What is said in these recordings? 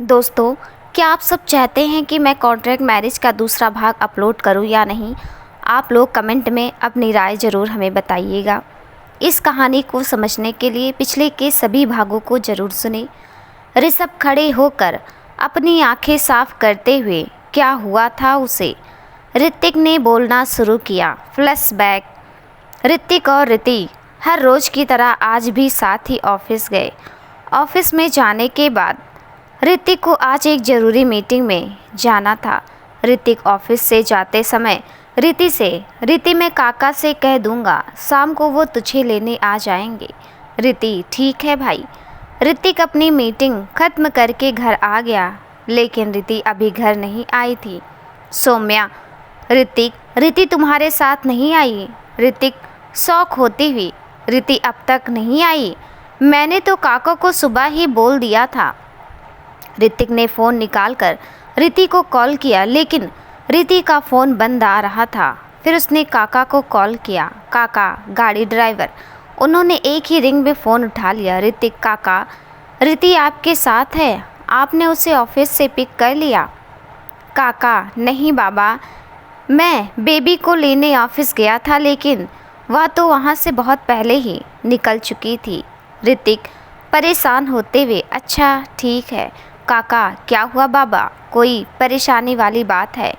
दोस्तों, क्या आप सब चाहते हैं कि मैं कॉन्ट्रैक्ट मैरिज का दूसरा भाग अपलोड करूं या नहीं? आप लोग कमेंट में अपनी राय ज़रूर हमें बताइएगा। इस कहानी को समझने के लिए पिछले के सभी भागों को ज़रूर सुनें। ऋषभ खड़े होकर अपनी आंखें साफ करते हुए क्या हुआ था उसे ऋतिक ने बोलना शुरू किया। फ्लैशबैक। ऋतिक और ऋति हर रोज़ की तरह आज भी साथ ही ऑफिस गए। ऑफिस में जाने के बाद ऋतिक को आज एक ज़रूरी मीटिंग में जाना था। ऋतिक ऑफिस से जाते समय ऋति मैं काका से कह दूंगा, शाम को वो तुझे लेने आ जाएंगे। ऋति ठीक है भाई। ऋतिक अपनी मीटिंग ख़त्म करके घर आ गया, लेकिन ऋति अभी घर नहीं आई थी। सौम्या। ऋति तुम्हारे साथ नहीं आई? ऋतिक शौक होती हुई। ऋति अब तक नहीं आई? मैंने तो काका को सुबह ही बोल दिया था। ऋतिक ने फ़ोन निकालकर ऋति को कॉल किया, लेकिन ऋति का फ़ोन बंद आ रहा था। फिर उसने काका को कॉल किया। काका गाड़ी ड्राइवर। उन्होंने एक ही रिंग में फ़ोन उठा लिया। ऋतिक काका, ऋति आपके साथ है? आपने उसे ऑफिस से पिक कर लिया? काका नहीं बाबा, मैं बेबी को लेने ऑफिस गया था, लेकिन वह तो वहाँ से बहुत पहले ही निकल चुकी थी। ऋतिक परेशान होते हुए अच्छा ठीक है। काका क्या हुआ बाबा, कोई परेशानी वाली बात है?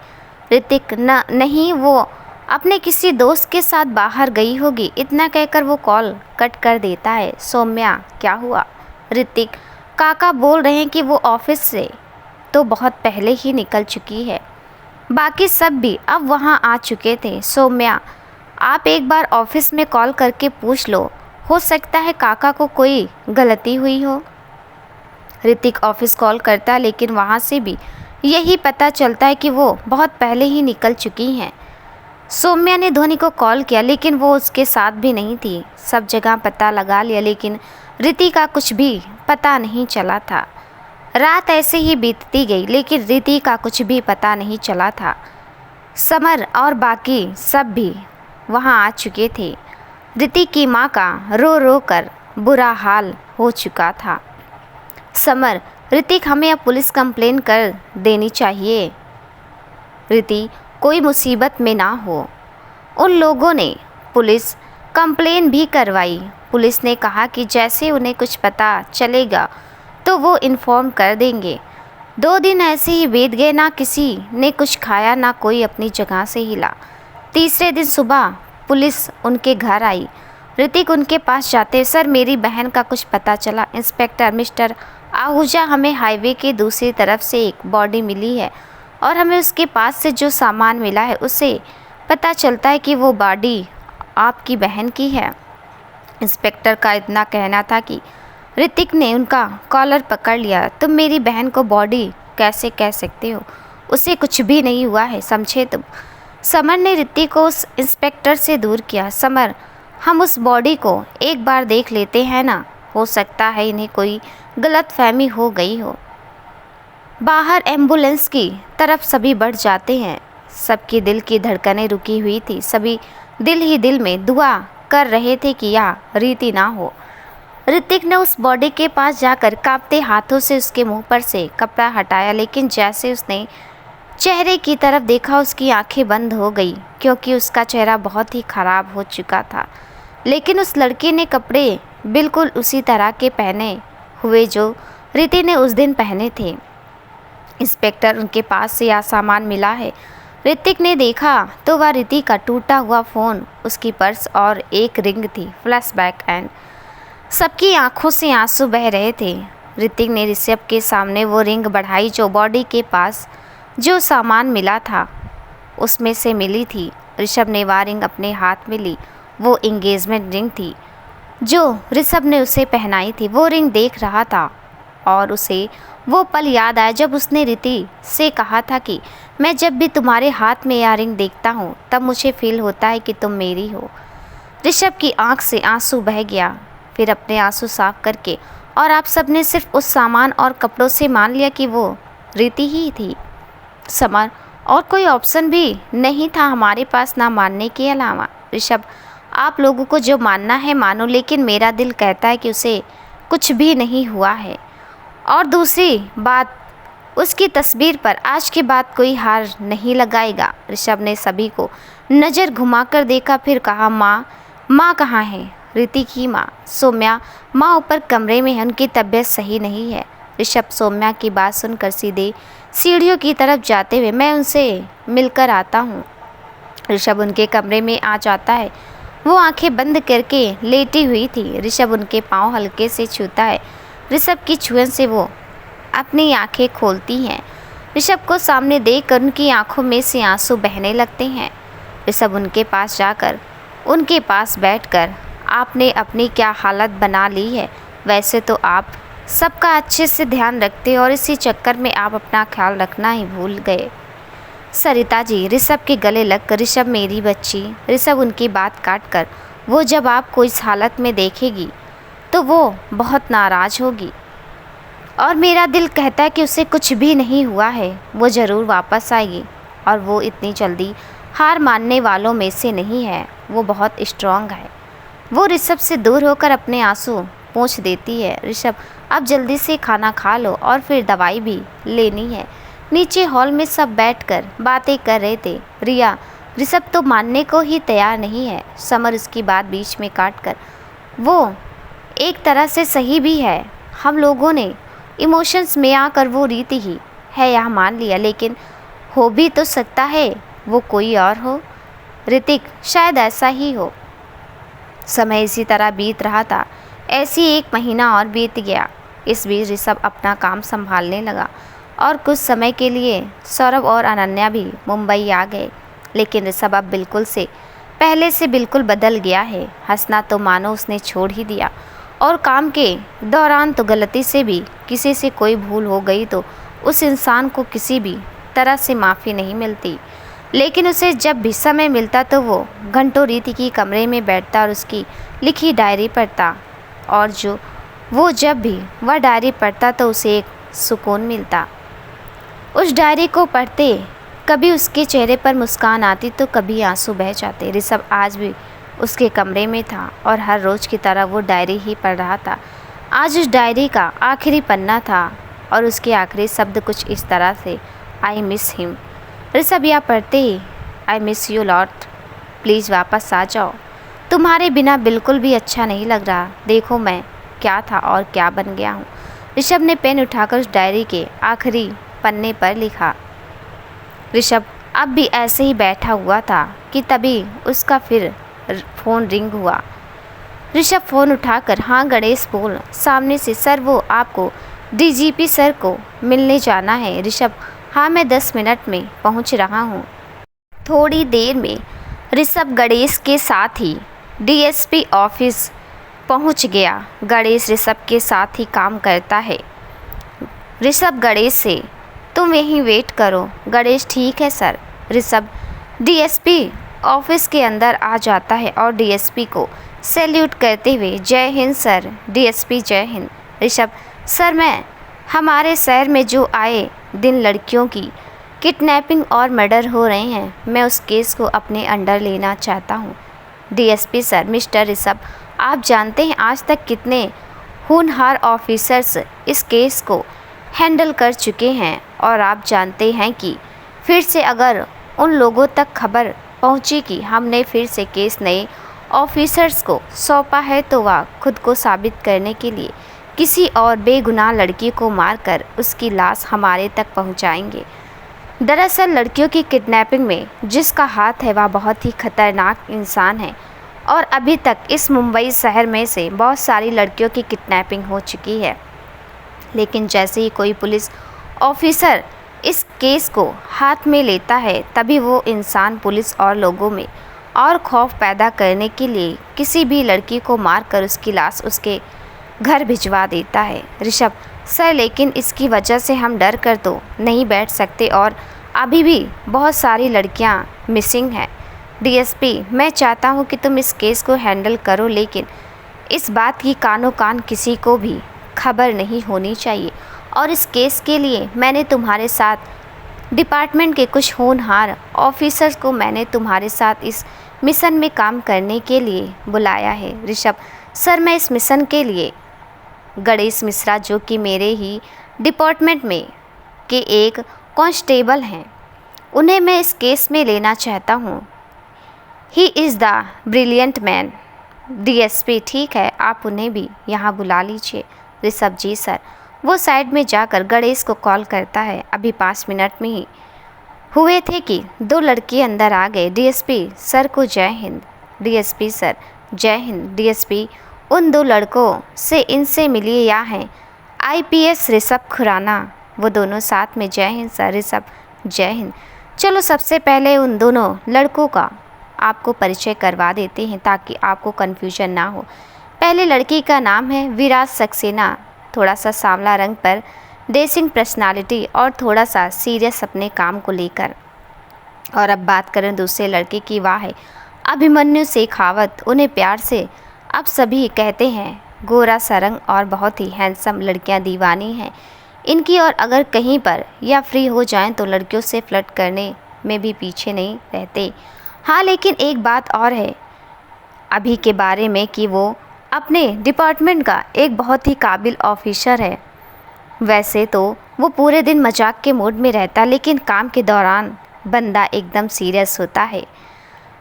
ऋतिक नहीं, वो अपने किसी दोस्त के साथ बाहर गई होगी। इतना कहकर वो कॉल कट कर देता है। सौम्या क्या हुआ? ऋतिक काका बोल रहे हैं कि वो ऑफिस से तो बहुत पहले ही निकल चुकी है। बाकी सब भी अब वहाँ आ चुके थे। सौम्या आप एक बार ऑफिस में कॉल करके पूछ लो, हो सकता है काका को कोई गलती हुई हो। ऋतिक ऑफिस कॉल करता है, लेकिन वहाँ से भी यही पता चलता है कि वो बहुत पहले ही निकल चुकी हैं। सौम्या ने धोनी को कॉल किया, लेकिन वो उसके साथ भी नहीं थी। सब जगह पता लगा लिया, लेकिन ऋति का कुछ भी पता नहीं चला था। रात ऐसे ही बीतती गई, लेकिन ऋति का कुछ भी पता नहीं चला था। समर और बाकी सब भी वहाँ आ चुके थे। ऋति की माँ का रो रो कर बुरा हाल हो चुका था। समर, ऋतिक हमें अब पुलिस कंप्लेन कर देनी चाहिए। ऋति कोई मुसीबत में ना हो। उन लोगों ने पुलिस कंप्लेन भी करवाई। पुलिस ने कहा कि जैसे उन्हें कुछ पता चलेगा तो वो इन्फॉर्म कर देंगे। 2 दिन ऐसे ही बीत गए, ना किसी ने कुछ खाया, ना कोई अपनी जगह से हिला। तीसरे दिन सुबह पुलिस उनके घर आई। ऋतिक उनके पास जाते, सर मेरी बहन का कुछ पता चला। इंस्पेक्टर मिस्टर आहूजा, हमें हाईवे के दूसरी तरफ से एक बॉडी मिली है और हमें उसके पास से जो सामान मिला है उससे पता चलता है कि वो बॉडी आपकी बहन की है। इंस्पेक्टर का इतना कहना था कि ऋतिक ने उनका कॉलर पकड़ लिया। तुम मेरी बहन को बॉडी कैसे कह सकते हो? उसे कुछ भी नहीं हुआ है, समझे तुम? समर ने ऋतिक को उस इंस्पेक्टर से दूर किया। समर, हम उस बॉडी को एक बार देख लेते हैं ना, हो सकता है इन्हें कोई गलतफहमी हो गई हो। बाहर एम्बुलेंस की तरफ सभी बढ़ जाते हैं। सबकी दिल की धड़कनें रुकी हुई थी। सभी दिल ही दिल में दुआ कर रहे थे कि यह रीति ना हो। ऋतिक ने उस बॉडी के पास जाकर कांपते हाथों से उसके मुंह पर से कपड़ा हटाया, लेकिन जैसे उसने चेहरे की तरफ देखा उसकी आंखें बंद हो गई, क्योंकि उसका चेहरा बहुत ही खराब हो चुका था। लेकिन उस लड़के ने कपड़े बिल्कुल उसी तरह के पहने हुए जो ऋति ने उस दिन पहने थे। इंस्पेक्टर, उनके पास से यह सामान मिला है। ऋतिक ने देखा तो वह ऋति का टूटा हुआ फ़ोन, उसकी पर्स और एक रिंग थी। फ्लैशबैक एंड सबकी आंखों से आंसू बह रहे थे। ऋतिक ने ऋषभ के सामने वो रिंग बढ़ाई जो बॉडी के पास जो सामान मिला था उसमें से मिली थी। ऋषभ ने वह रिंग अपने हाथ में ली। वो इंगेजमेंट रिंग थी जो ऋषभ ने उसे पहनाई थी। वो रिंग देख रहा था और उसे वो पल याद आया जब उसने ऋति से कहा था कि मैं जब भी तुम्हारे हाथ में यह रिंग देखता हूँ तब मुझे फील होता है कि तुम मेरी हो। ऋषभ की आंख से आंसू बह गया। फिर अपने आंसू साफ करके, और आप सबने सिर्फ उस सामान और कपड़ों से मान लिया कि वो ऋति ही थी? समर, और कोई ऑप्शन भी नहीं था हमारे पास ना मानने के अलावा। ऋषभ, आप लोगों को जो मानना है मानो, लेकिन मेरा दिल कहता है कि उसे कुछ भी नहीं हुआ है। और दूसरी बात, उसकी तस्वीर पर आज के बाद कोई हार नहीं लगाएगा। ऋषभ ने सभी को नज़र घुमाकर देखा, फिर कहा, माँ कहाँ है? ऋतिक की माँ सौम्या माँ ऊपर कमरे में है, उनकी तबीयत सही नहीं है। ऋषभ सौम्या की बात सुनकर सीधे सीढ़ियों की तरफ जाते हुए, मैं उनसे मिलकर आता हूँ। ऋषभ उनके कमरे में आ जाता है। वो आंखें बंद करके लेटी हुई थी। ऋषभ उनके पाँव हल्के से छूता है। ऋषभ की छुअन से वो अपनी आंखें खोलती हैं। ऋषभ को सामने देखकर उनकी आंखों में से आंसू बहने लगते हैं। ऋषभ उनके पास जाकर उनके पास बैठकर, आपने अपनी क्या हालत बना ली है? वैसे तो आप सबका अच्छे से ध्यान रखते और इसी चक्कर में आप अपना ख्याल रखना ही भूल गए। सरिता जी ऋषभ के गले लगकर, ऋषभ मेरी बच्ची। ऋषभ उनकी बात काटकर, वो जब आपको इस हालत में देखेगी तो वो बहुत नाराज़ होगी और मेरा दिल कहता है कि उसे कुछ भी नहीं हुआ है, वो ज़रूर वापस आएगी और वो इतनी जल्दी हार मानने वालों में से नहीं है, वो बहुत स्ट्रांग है। वो ऋषभ से दूर होकर अपने आंसू पोंछ देती है। ऋषभ अब जल्दी से खाना खा लो और फिर दवाई भी लेनी है। नीचे हॉल में सब बैठकर बातें कर रहे थे। रिया ऋषभ तो मानने को ही तैयार नहीं है। समर उसकी बात बीच में काटकर, वो एक तरह से सही भी है। हम लोगों ने इमोशंस में आकर वो रीति ही है यह मान लिया, लेकिन हो भी तो सकता है वो कोई और हो। ऋतिक शायद ऐसा ही हो। समय इसी तरह बीत रहा था। ऐसी 1 महीना और बीत गया। इस बीच ऋषभ अपना काम संभालने लगा और कुछ समय के लिए सौरभ और अनन्या भी मुंबई आ गए। लेकिन ऋषभ अब पहले से बिल्कुल बदल गया है। हंसना तो मानो उसने छोड़ ही दिया और काम के दौरान तो गलती से भी किसी से कोई भूल हो गई तो उस इंसान को किसी भी तरह से माफ़ी नहीं मिलती। लेकिन उसे जब भी समय मिलता तो वो घंटों रीति की कमरे में बैठता और उसकी लिखी डायरी पढ़ता, और जब भी वह डायरी पढ़ता तो उसे एक सुकून मिलता। उस डायरी को पढ़ते कभी उसके चेहरे पर मुस्कान आती तो कभी आंसू बह जाते। ऋषभ आज भी उसके कमरे में था और हर रोज़ की तरह वो डायरी ही पढ़ रहा था। आज उस डायरी का आखिरी पन्ना था और उसके आखिरी शब्द कुछ इस तरह से, आई मिस हिम। ऋषभ यह पढ़ते ही, I miss you lot, please वापस आ जाओ, तुम्हारे बिना बिल्कुल भी अच्छा नहीं लग रहा। देखो मैं क्या था और क्या बन गया हूँ। ऋषभ ने पेन उठाकर उस डायरी के आखिरी पन्ने पर लिखा। ऋषभ अब भी ऐसे ही बैठा हुआ था कि तभी उसका फिर फ़ोन रिंग हुआ। ऋषभ फ़ोन उठाकर, हाँ गणेश बोल। सामने से, सर वो आपको डीजीपी सर को मिलने जाना है। ऋषभ, हाँ मैं 10 मिनट में पहुंच रहा हूं। थोड़ी देर में ऋषभ गणेश के साथ ही डीएसपी ऑफिस पहुंच गया। गणेश ऋषभ के साथ ही काम करता है। ऋषभ गणेश से, तुम यहीं वेट करो। गणेश, ठीक है सर। ऋषभ डीएसपी ऑफिस के अंदर आ जाता है और डीएसपी को सैल्यूट करते हुए, जय हिंद सर। डीएसपी, जय हिंद। ऋषभ, सर मैं हमारे शहर में जो आए दिन लड़कियों की किडनैपिंग और मर्डर हो रहे हैं, मैं उस केस को अपने अंडर लेना चाहता हूँ। डीएसपी सर, मिस्टर ऋषभ, आप जानते हैं आज तक कितने होनहार ऑफिसर्स इस केस को हैंडल कर चुके हैं, और आप जानते हैं कि फिर से अगर उन लोगों तक खबर पहुंची कि हमने फिर से केस नए ऑफिसर्स को सौंपा है तो वह खुद को साबित करने के लिए किसी और बेगुनाह लड़की को मारकर उसकी लाश हमारे तक पहुंचाएंगे। दरअसल लड़कियों की किडनैपिंग में जिसका हाथ है वह बहुत ही खतरनाक इंसान है, और अभी तक इस मुंबई शहर में से बहुत सारी लड़कियों की किडनैपिंग हो चुकी है। लेकिन जैसे ही कोई पुलिस ऑफिसर इस केस को हाथ में लेता है, तभी वो इंसान पुलिस और लोगों में और खौफ पैदा करने के लिए किसी भी लड़की को मारकर उसकी लाश उसके घर भिजवा देता है। ऋषभ, सर लेकिन इसकी वजह से हम डर कर तो नहीं बैठ सकते, और अभी भी बहुत सारी लड़कियां मिसिंग हैं। डीएसपी, मैं चाहता हूं कि तुम इस केस को हैंडल करो, लेकिन इस बात की कानों कान किसी को भी खबर नहीं होनी चाहिए, और इस केस के लिए मैंने तुम्हारे साथ डिपार्टमेंट के कुछ होनहार ऑफिसर्स को मैंने तुम्हारे साथ इस मिशन में काम करने के लिए बुलाया है। ऋषभ, सर मैं इस मिशन के लिए गणेश मिश्रा, जो कि मेरे ही डिपार्टमेंट में के एक कांस्टेबल हैं, उन्हें मैं इस केस में लेना चाहता हूँ। He is the brilliant man. DSP, ठीक है, आप उन्हें भी यहाँ बुला लीजिए। ऋषभ, जी सर। वो साइड में जाकर गणेश को कॉल करता है। अभी 5 मिनट में ही हुए थे कि 2 लड़के अंदर आ गए। डीएसपी सर को जय हिंद। डीएसपी सर, जय हिंद। डीएसपी, उन 2 लड़कों से इनसे मिलिए या हैं आईपीएस ऋषभ खुराना। वो दोनों साथ में, जय हिंद सर। ऋषभ, जय हिंद। चलो सबसे पहले उन दोनों लड़कों का आपको परिचय करवा देते हैं ताकि आपको कन्फ्यूजन ना हो। पहले लड़की का नाम है विराज सक्सेना, थोड़ा सा सांवला रंग पर, डेसिंग पर्सनालिटी और थोड़ा सा सीरियस अपने काम को लेकर। और अब बात करें दूसरे लड़के की, वाह है अभिमन्यु शेखावत। उन्हें प्यार से अब सभी कहते हैं गोरा सा रंग और बहुत ही हैंडसम। लड़कियां दीवानी हैं इनकी और अगर कहीं पर या फ्री हो जाएं तो लड़कियों से फ्लर्ट करने में भी पीछे नहीं रहते। हाँ, लेकिन एक बात और है अभी के बारे में कि वो अपने डिपार्टमेंट का एक बहुत ही काबिल ऑफिसर है। वैसे तो वो पूरे दिन मजाक के मूड में रहता, लेकिन काम के दौरान बंदा एकदम सीरियस होता है।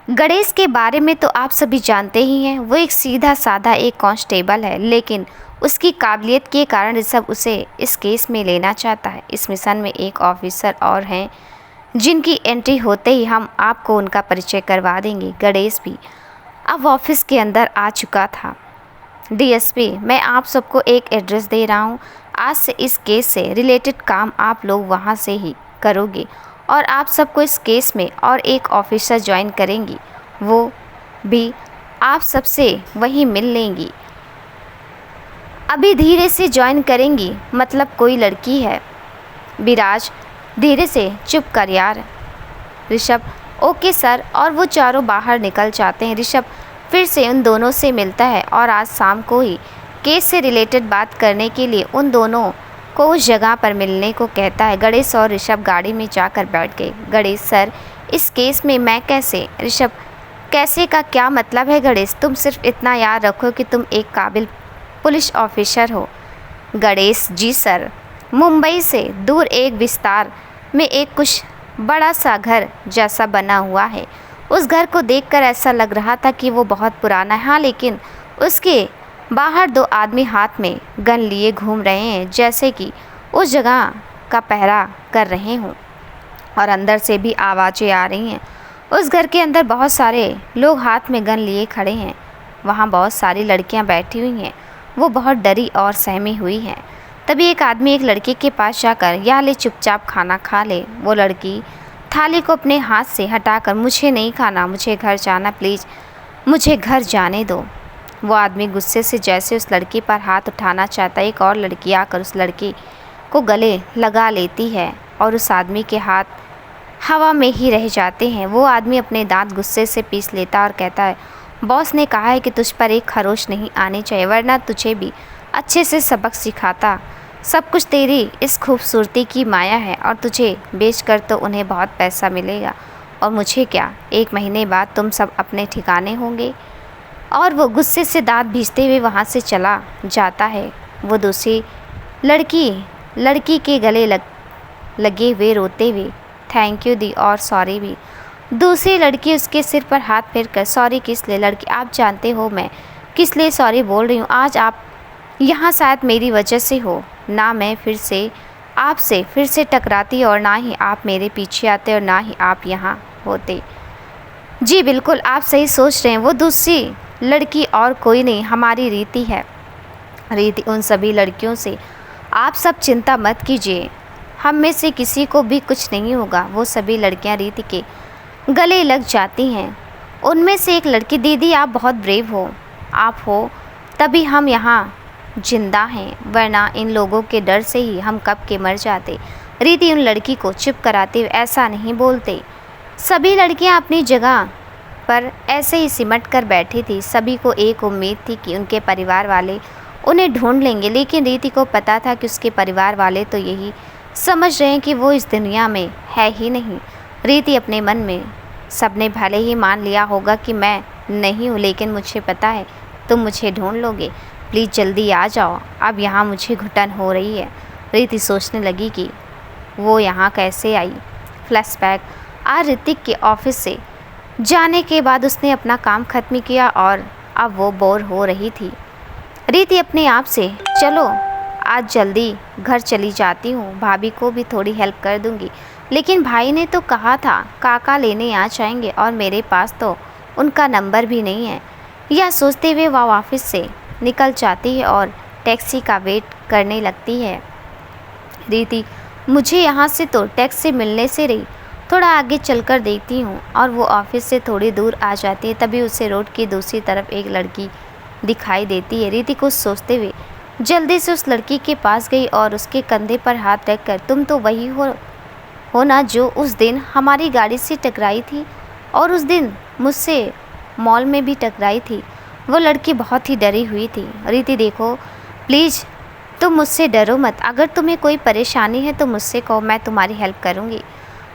गणेश के बारे में तो आप सभी जानते ही हैं, वो एक सीधा साधा एक कांस्टेबल है, लेकिन उसकी काबिलियत के कारण ऋषभ उसे इस केस में लेना चाहता है। इस मिशन में एक ऑफिसर और हैं जिनकी एंट्री होते ही हम आपको उनका परिचय करवा देंगे। गणेश भी अब ऑफिस के अंदर आ चुका था। डीएसपी, मैं आप सबको एक एड्रेस दे रहा हूँ। आज से इस केस से रिलेटेड काम आप लोग वहाँ से ही करोगे और आप सबको इस केस में और एक ऑफिसर ज्वाइन करेंगी, वो भी आप सबसे वहीं मिल लेंगी। अभी धीरे से ज्वाइन करेंगी, मतलब कोई लड़की है। विराज, धीरे से चुप कर यार। Rishabh, okay sir. और वो चारों बाहर निकल जाते हैं। ऋषभ फिर से उन दोनों से मिलता है और आज शाम को ही केस से रिलेटेड बात करने के लिए उन दोनों को उस जगह पर मिलने को कहता है। गणेश और ऋषभ गाड़ी में जाकर बैठ गए। गणेश, सर इस केस में मैं कैसे? ऋषभ, कैसे का क्या मतलब है गणेश? तुम सिर्फ इतना याद रखो कि तुम एक काबिल पुलिस ऑफिसर हो। गणेश, जी सर। मुंबई से दूर एक विस्तार में एक कुछ बड़ा सा घर जैसा बना हुआ है। उस घर को देखकर ऐसा लग रहा था कि वो बहुत पुराना है। हाँ, लेकिन उसके बाहर 2 आदमी हाथ में गन लिए घूम रहे हैं, जैसे कि उस जगह का पहरा कर रहे हों। और अंदर से भी आवाज़ें आ रही हैं। उस घर के अंदर बहुत सारे लोग हाथ में गन लिए खड़े हैं। वहाँ बहुत सारी लड़कियाँ बैठी हुई हैं, वो बहुत डरी और सहमी हुई हैं। तभी एक आदमी एक लड़की के पास जाकर, या ले चुपचाप खाना खा ले। वो लड़की थाली को अपने हाथ से हटाकर, मुझे नहीं खाना, मुझे घर जाना, प्लीज़ मुझे घर जाने दो। वो आदमी गुस्से से जैसे उस लड़की पर हाथ उठाना चाहता है, एक और लड़की आकर उस लड़की को गले लगा लेती है और उस आदमी के हाथ हवा में ही रह जाते हैं। वो आदमी अपने दांत गुस्से से पीस लेता और कहता है, बॉस ने कहा है कि तुझ पर एक खरोच नहीं आनी चाहिए, वरना तुझे भी अच्छे से सबक सिखाता। सब कुछ तेरी इस खूबसूरती की माया है और तुझे बेचकर तो उन्हें बहुत पैसा मिलेगा, और मुझे क्या, 1 महीने बाद तुम सब अपने ठिकाने होंगे। और वो गुस्से से दांत भींचते हुए वहाँ से चला जाता है। वो दूसरी लड़की के गले लगे हुए रोते हुए थैंक यू दी और सॉरी भी। दूसरी लड़की उसके सिर पर हाथ फेर कर, सॉरी किस लिए? लड़की, आप जानते हो मैं किस लिए सॉरी बोल रही हूँ। आज आप यहाँ शायद मेरी वजह से हो। ना मैं आपसे फिर से टकराती और ना ही आप मेरे पीछे आते और ना ही आप यहाँ होते। जी बिल्कुल, आप सही सोच रहे हैं। वो दूसरी लड़की और कोई नहीं, हमारी रीति है। रीति, उन सभी लड़कियों से आप सब चिंता मत कीजिए, हम में से किसी को भी कुछ नहीं होगा। वो सभी लड़कियां रीति के गले लग जाती हैं। उनमें से एक लड़की, दीदी आप बहुत ब्रेव हो, आप हो तभी हम यहाँ जिंदा हैं, वरना इन लोगों के डर से ही हम कब के मर जाते। रीति उन लड़की को चुप कराते हुए, ऐसा नहीं बोलते। सभी लड़कियां अपनी जगह पर ऐसे ही सिमट कर बैठी थी। सभी को एक उम्मीद थी कि उनके परिवार वाले उन्हें ढूंढ लेंगे, लेकिन रीति को पता था कि उसके परिवार वाले तो यही समझ रहे हैं कि वो इस दुनिया में है ही नहीं। रीति अपने मन में, सबने भले ही मान लिया होगा कि मैं नहीं हूँ, लेकिन मुझे पता है तुम मुझे ढूंढ लोगे, प्लीज़ जल्दी आ जाओ, अब यहाँ मुझे घुटन हो रही है। रीति सोचने लगी कि वो यहाँ कैसे आई। फ्लैशबैक। आज ऋतिक के ऑफिस से जाने के बाद उसने अपना काम ख़त्म किया और अब वो बोर हो रही थी। रीति अपने आप से, चलो आज जल्दी घर चली जाती हूँ, भाभी को भी थोड़ी हेल्प कर दूँगी, लेकिन भाई ने तो कहा था काका लेने आ जाएंगे और मेरे पास तो उनका नंबर भी नहीं है। यह सोचते हुए वह ऑफिस से निकल जाती है और टैक्सी का वेट करने लगती है। रीति, मुझे यहाँ से तो टैक्सी मिलने से रही, थोड़ा आगे चलकर देखती हूँ। और वो ऑफिस से थोड़ी दूर आ जाती है। तभी उसे रोड की दूसरी तरफ एक लड़की दिखाई देती है। रीति कुछ सोचते हुए जल्दी से उस लड़की के पास गई और उसके कंधे पर हाथ रखकर, तुम तो वही हो ना जो उस दिन हमारी गाड़ी से टकराई थी और उस दिन मुझसे मॉल में भी टकराई थी। वो लड़की बहुत ही डरी हुई थी। रीति, देखो प्लीज़ तुम मुझसे डरो मत, अगर तुम्हें कोई परेशानी है तो मुझसे कहो, मैं तुम्हारी हेल्प करूँगी।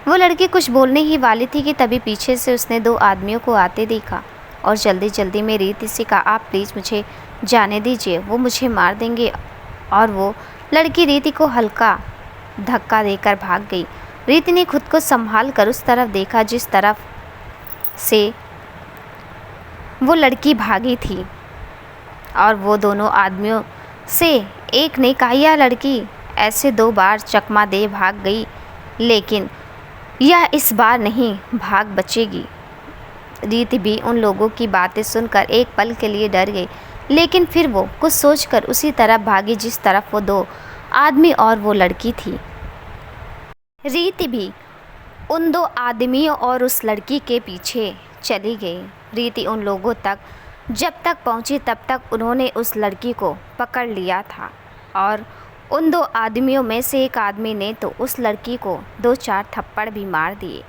वो लड़की कुछ बोलने ही वाली थी कि तभी पीछे से उसने 2 आदमियों को आते देखा और जल्दी जल्दी में रीति से कहा, आप प्लीज़ मुझे जाने दीजिए, वो मुझे मार देंगे। और वो लड़की रीति को हल्का धक्का देकर भाग गई। रीति ने खुद को संभाल कर उस तरफ देखा जिस तरफ से वो लड़की भागी थी और वो दोनों आदमियों से एक ने कहा, यह लड़की ऐसे 2 बार चकमा दे भाग गई, लेकिन यह इस बार नहीं भाग बचेगी। रीति भी उन लोगों की बातें सुनकर एक पल के लिए डर गई, लेकिन फिर वो कुछ सोचकर उसी तरफ भागी जिस तरफ वो 2 आदमी और वो लड़की थी। रीति भी उन 2 आदमियों और उस लड़की के पीछे चली गई। रीति उन लोगों तक जब तक पहुंची तब तक उन्होंने उस लड़की को पकड़ लिया था और उन 2 आदमियों में से एक आदमी ने तो उस लड़की को 2-4 थप्पड़ भी मार दिए।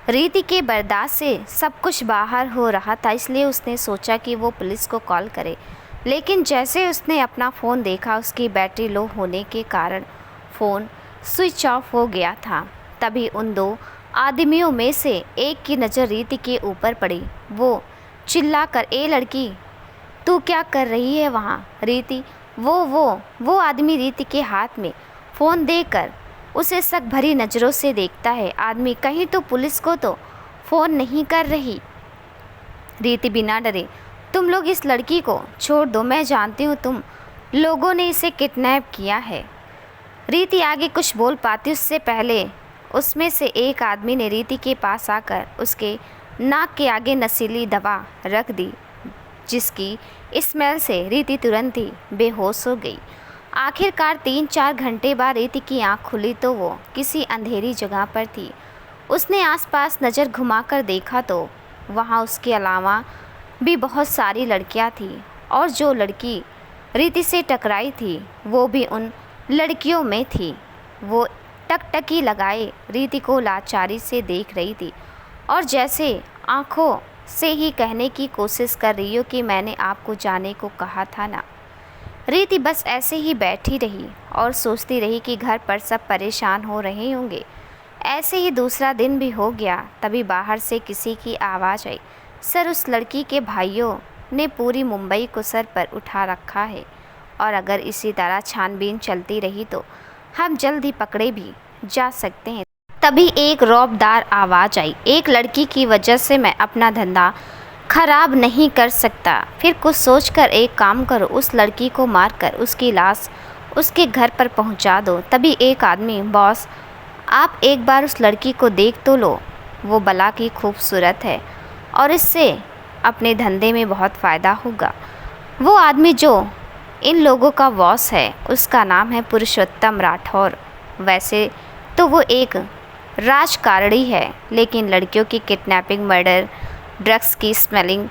रीति के बर्दाश्त से सब कुछ बाहर हो रहा था, इसलिए उसने सोचा कि वो पुलिस को कॉल करे, लेकिन जैसे उसने अपना फ़ोन देखा उसकी बैटरी लो होने के कारण फ़ोन स्विच ऑफ हो गया था। तभी उन 2 आदमियों में से एक की नज़र रीति के ऊपर पड़ी। वो चिल्लाकर, ए लड़की, तू क्या कर रही है वहाँ। रीति वो आदमी रीति के हाथ में फ़ोन देकर उसे शक भरी नज़रों से देखता है। आदमी, कहीं तो पुलिस को तो फ़ोन नहीं कर रही। रीति बिना डरे, तुम लोग इस लड़की को छोड़ दो, मैं जानती हूँ तुम लोगों ने इसे किडनैप किया है। रीति आगे कुछ बोल पाती उससे पहले उसमें से एक आदमी ने रीति के पास आकर उसके नाक के आगे नशीली दवा रख दी, जिसकी स्मेल से रीति तुरंत ही बेहोश हो गई। आखिरकार 3-4 घंटे बाद रीति की आंख खुली तो वो किसी अंधेरी जगह पर थी। उसने आसपास नज़र घुमाकर देखा तो वहाँ उसके अलावा भी बहुत सारी लड़कियाँ थीं और जो लड़की रीति से टकराई थी वो भी उन लड़कियों में थी। वो टकटकी लगाए रीति को लाचारी से देख रही थी और जैसे आँखों से ही कहने की कोशिश कर रही हो कि मैंने आपको जाने को कहा था ना। रीति बस ऐसे ही बैठी रही और सोचती रही कि घर पर सब परेशान हो रहे होंगे। ऐसे ही दूसरा दिन भी हो गया। तभी बाहर से किसी की आवाज़ आई, सर, उस लड़की के भाइयों ने पूरी मुंबई को सर पर उठा रखा है और अगर इसी तरह छानबीन चलती रही तो हम जल्द ही पकड़े भी जा सकते हैं। तभी एक रौबदार आवाज़ आई, एक लड़की की वजह से मैं अपना धंधा खराब नहीं कर सकता। फिर कुछ सोचकर एक काम करो, उस लड़की को मारकर उसकी लाश उसके घर पर पहुंचा दो। तभी एक आदमी, बॉस, आप एक बार उस लड़की को देख तो लो, वो बला की खूबसूरत है और इससे अपने धंधे में बहुत फ़ायदा होगा। वो आदमी जो इन लोगों का बॉस है उसका नाम है पुरुषोत्तम राठौर। वैसे तो वो एक राजकारणी है, लेकिन लड़कियों की किडनैपिंग, मर्डर, ड्रग्स की स्मगलिंग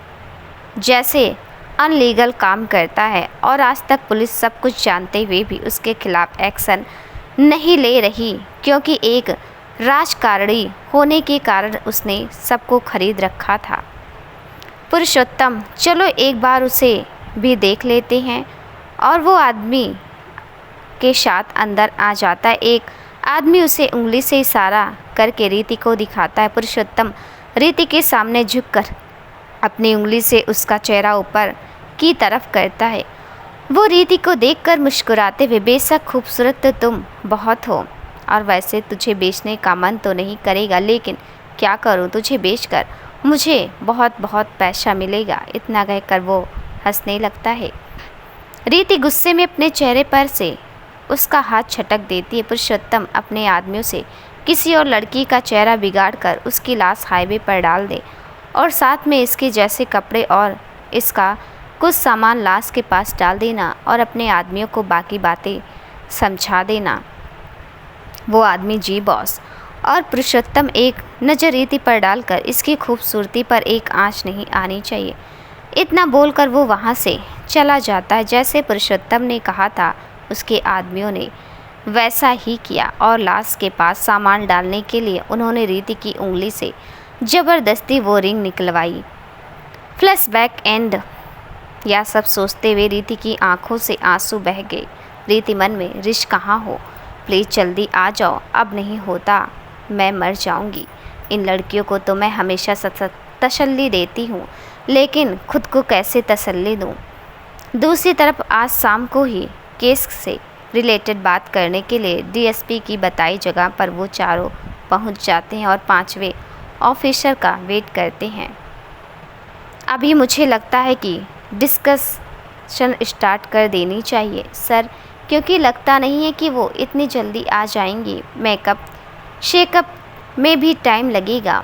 जैसे अनलीगल काम करता है और आज तक पुलिस सब कुछ जानते हुए भी उसके खिलाफ एक्शन नहीं ले रही, क्योंकि एक राजकारणी होने के कारण उसने सबको खरीद रखा था। पुरुषोत्तम, चलो एक बार उसे भी देख लेते हैं। और वो आदमी के साथ अंदर आ जाता है। एक आदमी उसे उंगली से इशारा करके रीति को दिखाता है। पुरुषोत्तम रीति के सामने झुककर अपनी उंगली से उसका चेहरा ऊपर की तरफ करता है। वो रीति को देखकर मुस्कुराते हुए, बेशक खूबसूरत तो तुम बहुत हो और वैसे तुझे बेचने का मन तो नहीं करेगा, लेकिन क्या करूं, तुझे बेचकर मुझे बहुत बहुत पैसा मिलेगा। इतना कहकर वो हंसने लगता है। रीति गुस्से में अपने चेहरे पर से उसका हाथ छटक देती है। पुरुषोत्तम अपने आदमियों से किसी और लड़की का चेहरा बिगाड़कर उसकी लाश हाईवे पर डाल दे और साथ में इसके जैसे कपड़े और इसका कुछ सामान लाश के पास डाल देना और अपने आदमियों को बाकी बातें समझा देना। वो आदमी जी बॉस। और पुरुषोत्तम एक नज़र रीति पर डालकर इसकी खूबसूरती पर एक आंच नहीं आनी चाहिए। इतना बोलकर वो वहाँ से चला जाता है। जैसे पुरुषोत्तम ने कहा था उसके आदमियों ने वैसा ही किया और लाश के पास सामान डालने के लिए उन्होंने रीति की उंगली से ज़बरदस्ती वो रिंग निकलवाई। Flashback and. यह सब सोचते हुए रीति की आंखों से आंसू बह गए। रीति मन में, रिश कहाँ हो, प्लीज़ जल्दी आ जाओ, अब नहीं होता मैं मर जाऊंगी। इन लड़कियों को तो मैं हमेशा तसल्ली देती हूँ, लेकिन खुद को कैसे तसल्ली दूँ। दूसरी तरफ आज शाम को ही केस से रिलेटेड बात करने के लिए डीएसपी की बताई जगह पर वो चारों पहुँच जाते हैं और 5वें ऑफिसर का वेट करते हैं। अभी मुझे लगता है कि डिस्कशन स्टार्ट कर देनी चाहिए सर, क्योंकि लगता नहीं है कि वो इतनी जल्दी आ जाएंगी। मेकअप शेकअप में भी टाइम लगेगा।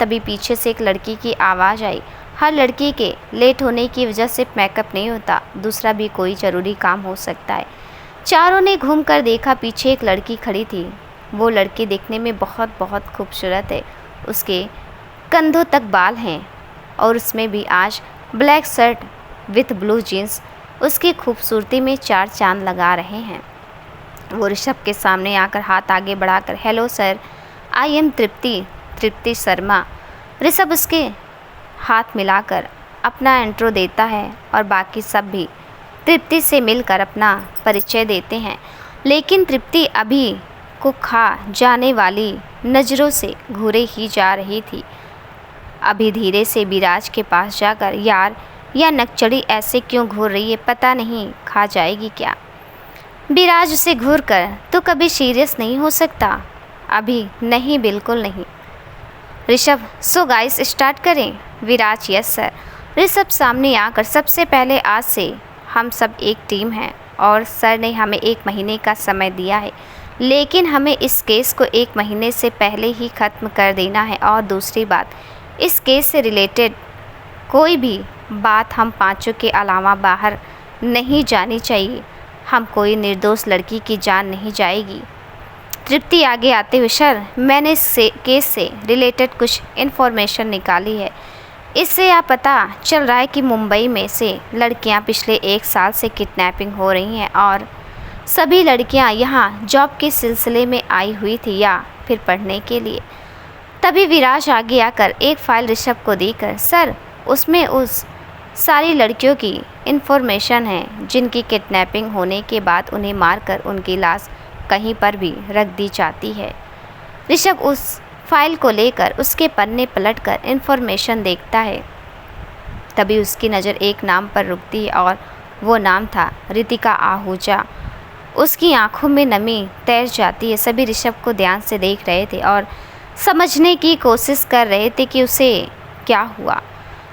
तभी पीछे से एक लड़की की आवाज़ आई। हर लड़की के लेट होने की वजह से मेकअप नहीं होता, दूसरा भी कोई ज़रूरी काम हो सकता है। चारों ने घूमकर देखा, पीछे एक लड़की खड़ी थी। वो लड़की देखने में बहुत बहुत खूबसूरत है। उसके कंधों तक बाल हैं और उसमें भी आज black shirt with blue jeans उसकी खूबसूरती में 4 चांद लगा रहे हैं। वो ऋषभ के सामने आकर हाथ आगे बढ़ाकर, हेलो सर, आई एम तृप्ति शर्मा। ऋषभ उसके हाथ मिलाकर अपना इंट्रो देता है और बाकी सब भी तृप्ति से मिलकर अपना परिचय देते हैं। लेकिन तृप्ति अभी को खा जाने वाली नज़रों से घूरे ही जा रही थी। अभी धीरे से विराज के पास जाकर, यार यह नकचड़ी ऐसे क्यों घूर रही है, पता नहीं खा जाएगी क्या। विराज उसे घूर कर, तो कभी सीरियस नहीं हो सकता। अभी नहीं, बिल्कुल नहीं। ऋषभ, सो गाइस स्टार्ट करें। विराज, यस सर। ऋषभ सामने आकर, सबसे पहले आज से हम सब एक टीम हैं और सर ने हमें 1 महीने का समय दिया है, लेकिन हमें इस केस को 1 महीने से पहले ही ख़त्म कर देना है। और दूसरी बात, इस केस से रिलेटेड कोई भी बात हम पांचों के अलावा बाहर नहीं जानी चाहिए। हम कोई निर्दोष लड़की की जान नहीं जाएगी। तृप्ति आगे आते हुए, सर मैंने इस केस से रिलेटेड कुछ इन्फॉर्मेशन निकाली है। इससे यह पता चल रहा है कि मुंबई में से लड़कियां पिछले 1 साल से किडनैपिंग हो रही हैं और सभी लड़कियां यहां जॉब के सिलसिले में आई हुई थी या फिर पढ़ने के लिए। तभी विराज आगे आकर एक फ़ाइल ऋषभ को देकर, सर उसमें उस सारी लड़कियों की इन्फॉर्मेशन है जिनकी किडनैपिंग होने के बाद उन्हें मारकर उनकी लाश कहीं पर भी रख दी जाती है। ऋषभ उस फाइल को लेकर उसके पन्ने पलटकर इन्फॉर्मेशन देखता है। तभी उसकी नज़र एक नाम पर रुकती है और वो नाम था रितिका आहूजा। उसकी आंखों में नमी तैर जाती है। सभी ऋषभ को ध्यान से देख रहे थे और समझने की कोशिश कर रहे थे कि उसे क्या हुआ,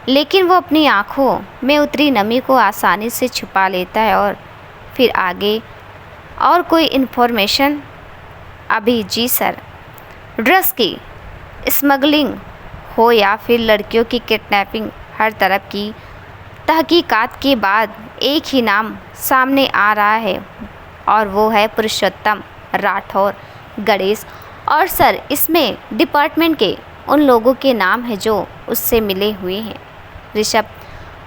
लेकिन वो अपनी आंखों में उतरी नमी को आसानी से छुपा लेता है और फिर आगे, और कोई इन्फॉर्मेशन? अभी जी सर, ड्रग्स की स्मगलिंग हो या फिर लड़कियों की किडनैपिंग, हर तरफ की तहकीकात के बाद एक ही नाम सामने आ रहा है और वो है पुरुषोत्तम राठौर गणेश। और सर इसमें डिपार्टमेंट के उन लोगों के नाम हैं जो उससे मिले हुए हैं। ऋषभ,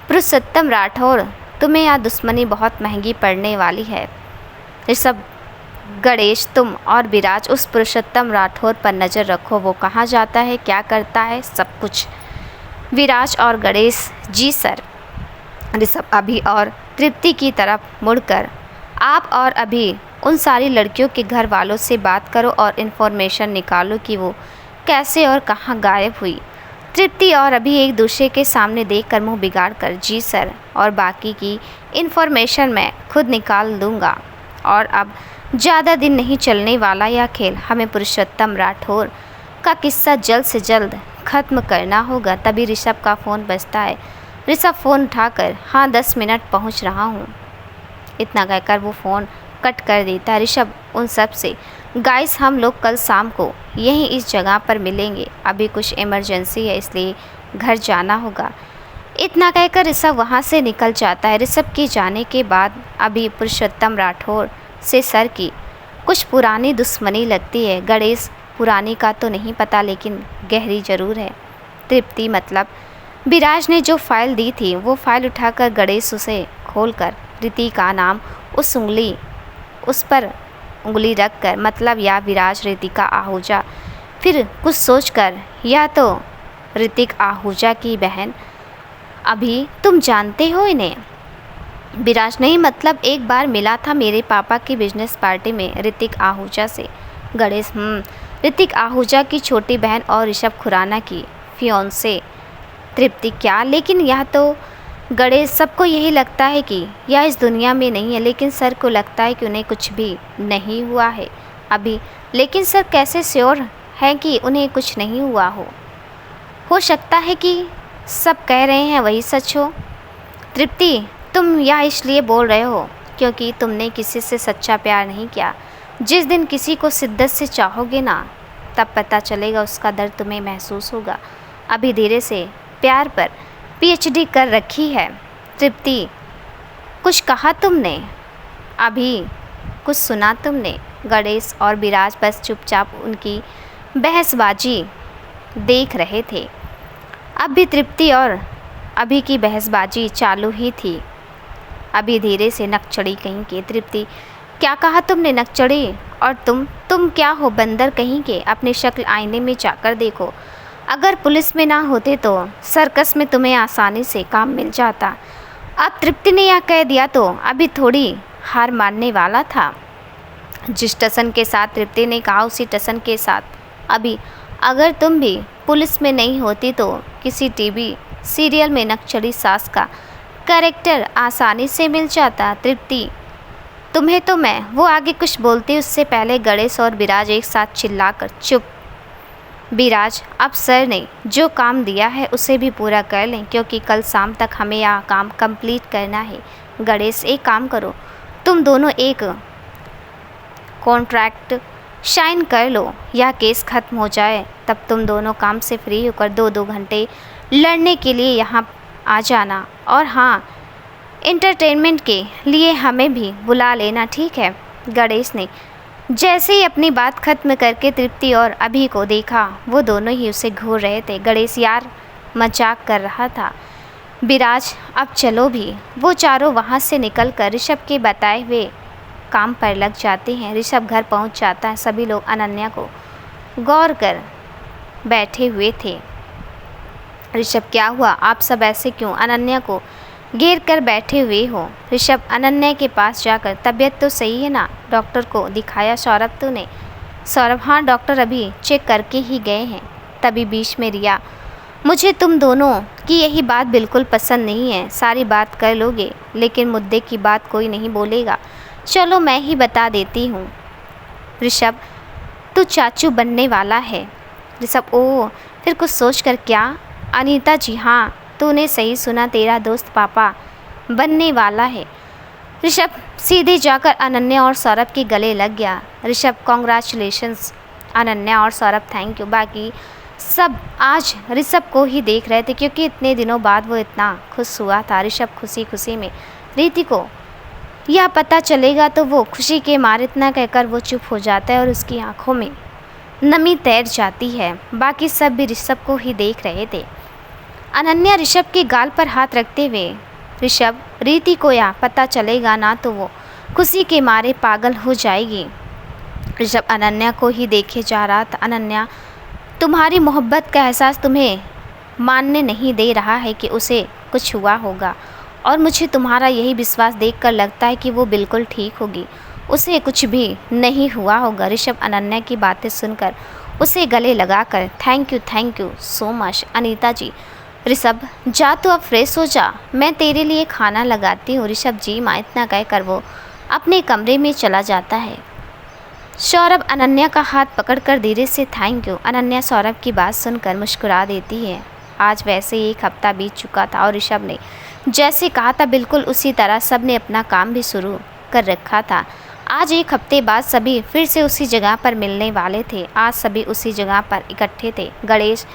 पुरुषोत्तम राठौर, तुम्हें यह दुश्मनी बहुत महंगी पड़ने वाली है। ऋषभ, गणेश, तुम और विराज उस पुरुषोत्तम राठौर पर नज़र रखो, वो कहाँ जाता है, क्या करता है, सब कुछ। विराज और गणेश, जी सर। ऋषभ अभी और तृप्ति की तरफ मुड़कर, आप और अभी उन सारी लड़कियों के घर वालों से बात करो और इन्फॉर्मेशन निकालो कि वो कैसे और कहाँ गायब हुई। तृप्ति और अभी एक दूसरे के सामने देखकर मुंह बिगाड़ कर, जी सर, और बाकी की इन्फॉर्मेशन मैं खुद निकाल दूंगा। और अब ज़्यादा दिन नहीं चलने वाला यह खेल। हमें पुरुषोत्तम राठौर का किस्सा जल्द से जल्द ख़त्म करना होगा। तभी ऋषभ का फ़ोन बजता है। ऋषभ फ़ोन उठाकर, हाँ 10 मिनट पहुँच रहा हूँ, इतना कहकर वो फ़ोन कट कर देता है। ऋषभ उन सब से, गाइस हम लोग कल शाम को यहीं इस जगह पर मिलेंगे, अभी कुछ इमरजेंसी है इसलिए घर जाना होगा, इतना कहकर ऋषभ वहाँ से निकल जाता है। ऋषभ के जाने के बाद अभी पुरुषोत्तम राठौर से सर की कुछ पुरानी दुश्मनी लगती है। गणेश पुरानी का तो नहीं पता लेकिन गहरी ज़रूर है। तृप्ति मतलब विराज ने जो फाइल दी थी वो फाइल उठाकर गणेश उसे खोलकर रीति का नाम उस पर उंगली रख कर, मतलब या विराज रीतिका आहूजा। फिर कुछ सोचकर, यह तो ऋतिक आहूजा की बहन, अभी तुम जानते हो इन्हें? विराज नहीं, मतलब एक बार मिला था मेरे पापा की बिजनेस पार्टी में ऋतिक आहूजा से। गणेश ऋतिक आहूजा की छोटी बहन और ऋषभ खुराना की फियोंसे। तृप्ति क्या? लेकिन यह तो गणेश, सबको यही लगता है कि यह इस दुनिया में नहीं है, लेकिन सर को लगता है कि उन्हें कुछ भी नहीं हुआ है अभी। लेकिन सर कैसे श्योर है कि उन्हें कुछ नहीं हुआ हो सकता है कि सब कह रहे हैं वही सच हो। तृप्ति तुम यह इसलिए बोल रहे हो क्योंकि तुमने किसी से सच्चा प्यार नहीं किया। जिस दिन किसी को शिद्दत से चाहोगे ना, तब पता चलेगा, उसका दर्द तुम्हें महसूस होगा। अभी धीरे से प्यार पर पीएचडी कर रखी है। तृप्ति कुछ कहा तुमने? अभी कुछ सुना तुमने? गणेश और विराज बस चुपचाप उनकी बहसबाजी देख रहे थे। अब भी तृप्ति और अभी की बहसबाजी चालू ही थी। अभी धीरे से नकचड़ी कहीं के, तृप्ति क्या कहा तुमने? नकचड़ी? और तुम क्या हो बंदर कहीं के? अपनी शक्ल आईने में जाकर देखो। अगर पुलिस में ना होते तो सर्कस में तुम्हें आसानी से काम मिल जाता। अब तृप्ति ने यह कह दिया तो अभी थोड़ी हार मानने वाला था। जिस टसन के साथ तृप्ति ने कहा उसी टसन के साथ अभी, अगर तुम भी पुलिस में नहीं होती तो किसी टीवी सीरियल में नकचड़ी सास का कैरेक्टर आसानी से मिल जाता। तृप्ति तुम्हें तो मैं, वो आगे कुछ बोलती उससे पहले गणेश और विराज एक साथ चिल्लाकर, चुप। विराज अब सर ने जो काम दिया है उसे भी पूरा कर लें क्योंकि कल शाम तक हमें यह काम कंप्लीट करना है। गणेश एक काम करो, तुम दोनों एक कॉन्ट्रैक्ट साइन कर लो, यह केस ख़त्म हो जाए, तब तुम दोनों काम से फ्री होकर 2-2 घंटे लड़ने के लिए यहाँ आ जाना। और हाँ, एंटरटेनमेंट के लिए हमें भी बुला लेना, ठीक है? गणेश ने जैसे ही अपनी बात खत्म करके तृप्ति और अभी को देखा, वो दोनों ही उसे घूर रहे थे। गणेश यार मजाक कर रहा था। विराज अब चलो भी। वो चारों वहाँ से निकलकर ऋषभ के बताए हुए काम पर लग जाते हैं। ऋषभ घर पहुँच जाता है। सभी लोग अनन्या को गौर कर बैठे हुए थे। ऋषभ क्या हुआ? आप सब ऐसे क्यों अनन्या को घेर कर बैठे हुए हो? ऋषभ अनन्या के पास जाकर, तबीयत तो सही है ना? डॉक्टर को दिखाया सौरभ तूने? सौरभ हाँ डॉक्टर अभी चेक करके ही गए हैं। तभी बीच में रिया, मुझे तुम दोनों की यही बात बिल्कुल पसंद नहीं है। सारी बात कर लोगे लेकिन मुद्दे की बात कोई नहीं बोलेगा। चलो मैं ही बता देती हूँ। ऋषभ तू चाचू बनने वाला है। ऋषभ ओह, फिर कुछ सोच कर क्या? अनीता जी हाँ, तूने सही सुना, तेरा दोस्त पापा बनने वाला है। ऋषभ सीधे जाकर अनन्या और सौरभ के गले लग गया। ऋषभ कॉन्ग्रेचुलेशंस। अनन्या और सौरभ थैंक यू। बाकी सब आज ऋषभ को ही देख रहे थे क्योंकि इतने दिनों बाद वो इतना खुश हुआ था। ऋषभ खुशी खुशी में, रीति को यह पता चलेगा तो वो खुशी के मारे इतना कहकर वो चुप हो जाता है और उसकी आंखों में नमी तैर जाती है। बाकी सब भी ऋषभ को ही देख रहे थे। अनन्या ऋषभ के गाल पर हाथ रखते हुए, ऋषभ रीति को यह पता चलेगा ना तो वो खुशी के मारे पागल हो जाएगी। ऋषभ अनन्या को ही देखे जा रहा था। अनन्या तुम्हारी मोहब्बत का एहसास तुम्हें मानने नहीं दे रहा है कि उसे कुछ हुआ होगा, और मुझे तुम्हारा यही विश्वास देखकर लगता है कि वो बिल्कुल ठीक होगी, उसे कुछ भी नहीं हुआ होगा। ऋषभ अनन्या की बातें सुनकर उसे गले लगाकर thank you so much Anita ji. Rishabh जा तू अब फ्रेश हो जा, मैं तेरे लिए खाना लगाती हूँ। ऋषभ जी माँ, इतना कहकर वो अपने कमरे में चला जाता है। सौरभ अनन्या का हाथ पकड़कर धीरे से थैंक यू। अनन्या सौरभ की बात सुनकर मुस्कुरा देती है। आज वैसे ही एक हफ्ता बीत चुका था और ऋषभ ने जैसे कहा था बिल्कुल उसी तरह सब ने अपना काम भी शुरू कर रखा था। आज एक हफ्ते बाद सभी फिर से उसी जगह पर मिलने वाले थे। आज सभी उसी जगह पर इकट्ठे थे। गणेश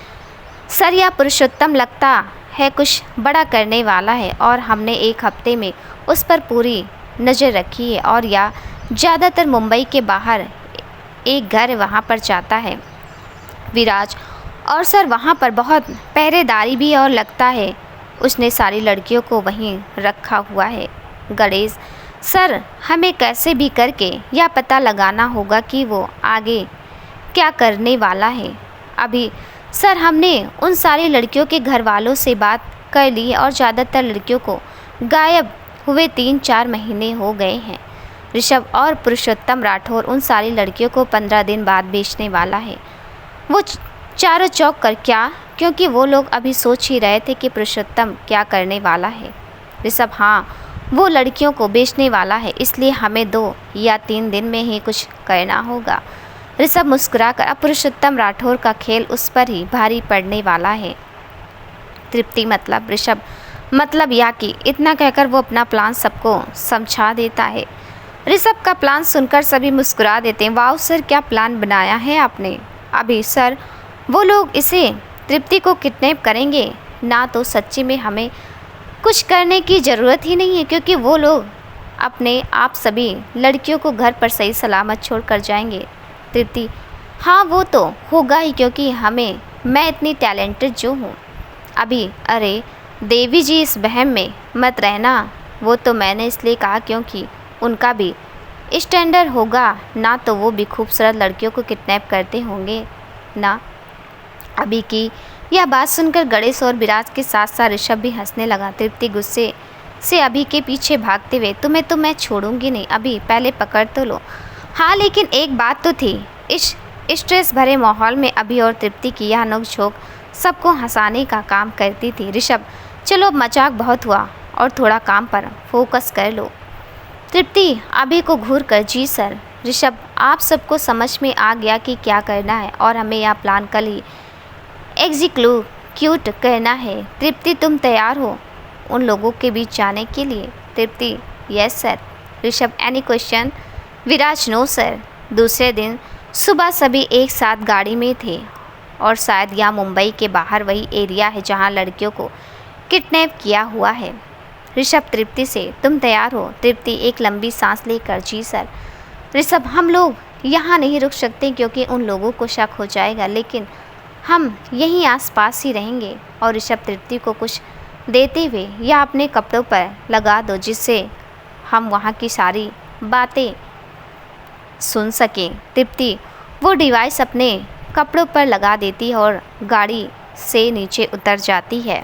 सर या पुरुषोत्तम लगता है कुछ बड़ा करने वाला है और हमने एक हफ्ते में उस पर पूरी नज़र रखी है और या ज़्यादातर मुंबई के बाहर एक घर है वहाँ पर जाता है विराज और सर वहाँ पर बहुत पहरेदारी भी और लगता है उसने सारी लड़कियों को वहीं रखा हुआ है। गणेश सर हमें कैसे भी करके यह पता लगाना होगा कि वो आगे क्या करने वाला है। अभी सर हमने उन सारी लड़कियों के घर वालों से बात कर ली है और ज़्यादातर लड़कियों को गायब हुए 3-4 महीने हो गए हैं। ऋषभ और पुरुषोत्तम राठौर उन सारी लड़कियों को 15 दिन बाद बेचने वाला है। वो चारों चौक कर क्या, क्योंकि वो लोग अभी सोच ही रहे थे कि पुरुषोत्तम क्या करने वाला है। ऋषभ हाँ वो लड़कियों को बेचने वाला है, इसलिए हमें 2 या 3 दिन में ही कुछ करना होगा। ऋषभ मुस्कुराकर अब पुरुषोत्तम राठौर का खेल उस पर ही भारी पड़ने वाला है। तृप्ति मतलब ऋषभ मतलब या कि इतना कहकर वो अपना प्लान सबको समझा देता है। ऋषभ का प्लान सुनकर सभी मुस्कुरा देते हैं। वाह सर क्या प्लान बनाया है आपने। अभी सर वो लोग इसे तृप्ति को किडनैप करेंगे ना, तो सच्ची में हमें कुछ करने की ज़रूरत ही नहीं है, क्योंकि वो लोग अपने आप सभी लड़कियों को घर पर सही सलामत छोड़ कर जाएंगे। तृप्ति हाँ वो तो होगा ही, क्योंकि मैं इतनी टैलेंटेड जो हूँ। अभी अरे देवी जी इस बहम में मत रहना, वो तो मैंने इसलिए कहा क्योंकि उनका भी स्टैंडर्ड होगा ना, तो वो भी खूबसूरत लड़कियों को किडनैप करते होंगे ना। अभी की यह बात सुनकर गणेश और विराज के साथ साथ ऋषभ भी हंसने लगा। तृप्ति गुस्से से अभी के पीछे भागते हुए तुम्हें तो मैं छोड़ूंगी नहीं, अभी पहले पकड़ तो लो। हाँ लेकिन एक बात तो थी, इस स्ट्रेस भरे माहौल में अभी और तृप्ति की यह नोक-झोंक सबको हंसाने का काम करती थी। ऋषभ चलो अब मजाक बहुत हुआ और थोड़ा काम पर फोकस कर लो। तृप्ति अभी को घूर कर जी सर। ऋषभ आप सबको समझ में आ गया कि क्या करना है और हमें यह प्लान कल ही एग्जीक्यूट करना है। तृप्ति तुम तैयार हो उन लोगों के बीच जाने के लिए। Tripti yes sir. Rishabh any question. Viraj no sir. दूसरे दिन सुबह सभी एक साथ गाड़ी में थे और शायद यह मुंबई के बाहर वही एरिया है जहां लड़कियों को किडनैप किया हुआ है। ऋषभ तृप्ति से तुम तैयार हो। तृप्ति एक लंबी सांस लेकर जी सर। ऋषभ हम लोग यहाँ नहीं रुक सकते क्योंकि उन लोगों को शक हो जाएगा, लेकिन हम यहीं आसपास ही रहेंगे। और ऋषभ तृप्ति को कुछ देते हुए या अपने कपड़ों पर लगा दो जिससे हम वहाँ की सारी बातें सुन सकें। तृप्ति वो डिवाइस अपने कपड़ों पर लगा देती है और गाड़ी से नीचे उतर जाती है।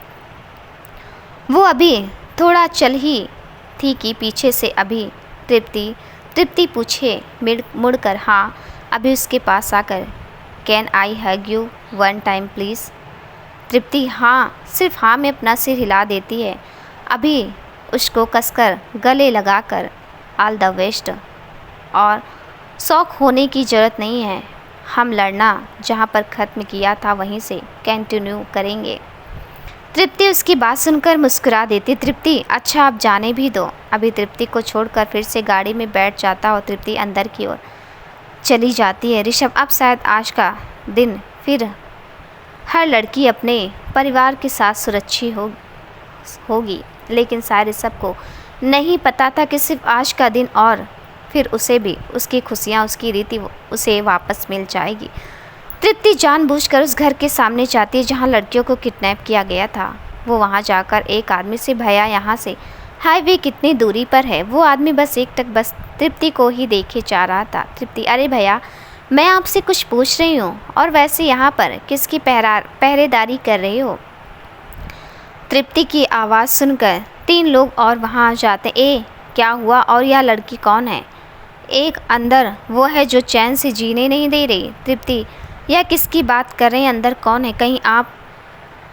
वो अभी थोड़ा चल ही थी कि पीछे से अभी तृप्ति पूछे मुड़कर हाँ अभी उसके पास आकर can I hug you one time please. Tripti हाँ सिर्फ हाँ में अपना सिर हिला देती है। अभी उसको कसकर गले लगाकर ऑल द बेस्ट और शौक होने की ज़रूरत नहीं है, हम लड़ना जहाँ पर ख़त्म किया था वहीं से कंटिन्यू करेंगे। तृप्ति उसकी बात सुनकर मुस्कुरा देती। तृप्ति अच्छा आप जाने भी दो। अभी तृप्ति को छोड़कर फिर से गाड़ी में बैठ जाता और तृप्ति अंदर की ओर चली जाती है। ऋषभ अब शायद आज का दिन फिर हर लड़की अपने परिवार के साथ सुरक्षित होगी, लेकिन शायद ऋषभ को नहीं पता था कि सिर्फ आज का दिन और फिर उसे भी उसकी खुशियाँ उसकी रीति उसे वापस मिल जाएगी। तृप्ति जानबूझकर उस घर के सामने जाती है जहाँ लड़कियों को किडनैप किया गया था। वो वहाँ जाकर एक आदमी से भैया यहाँ से हाईवे कितनी दूरी पर है। वो आदमी बस बस तृप्ति को ही देखे जा रहा था। तृप्ति अरे भैया मैं आपसे कुछ पूछ रही हूँ, और वैसे यहाँ पर किसकी पहरेदारी कर रहे हो। तृप्ति की आवाज़ सुनकर 3 लोग और वहाँ जाते। ए क्या हुआ और यह लड़की कौन है। एक अंदर वो है जो चैन से जीने नहीं दे रही। तृप्ति यह किसकी बात कर रहे हैं, अंदर कौन है, कहीं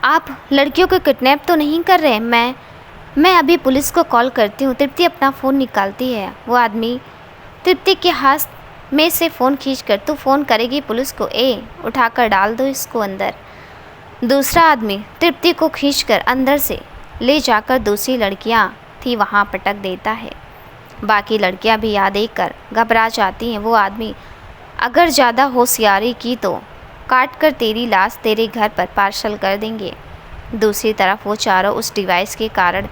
आप लड़कियों को किडनैप तो नहीं कर रहे। मैं अभी पुलिस को कॉल करती हूँ। तृप्ति अपना फ़ोन निकालती है। वो आदमी तृप्ति के हाथ मैं से फ़ोन खींचकर तू फ़ोन करेगी पुलिस को, उठाकर डाल दो इसको अंदर। दूसरा आदमी तृप्ति को खींचकर अंदर से ले जाकर दूसरी लड़कियां थी वहां पटक देता है। बाकी लड़कियां भी यह देखकर घबरा जाती हैं। वो आदमी अगर ज़्यादा होशियारी की तो काट कर तेरी लाश तेरे घर पर पार्सल कर देंगे। दूसरी तरफ वो चारों उस डिवाइस के कारण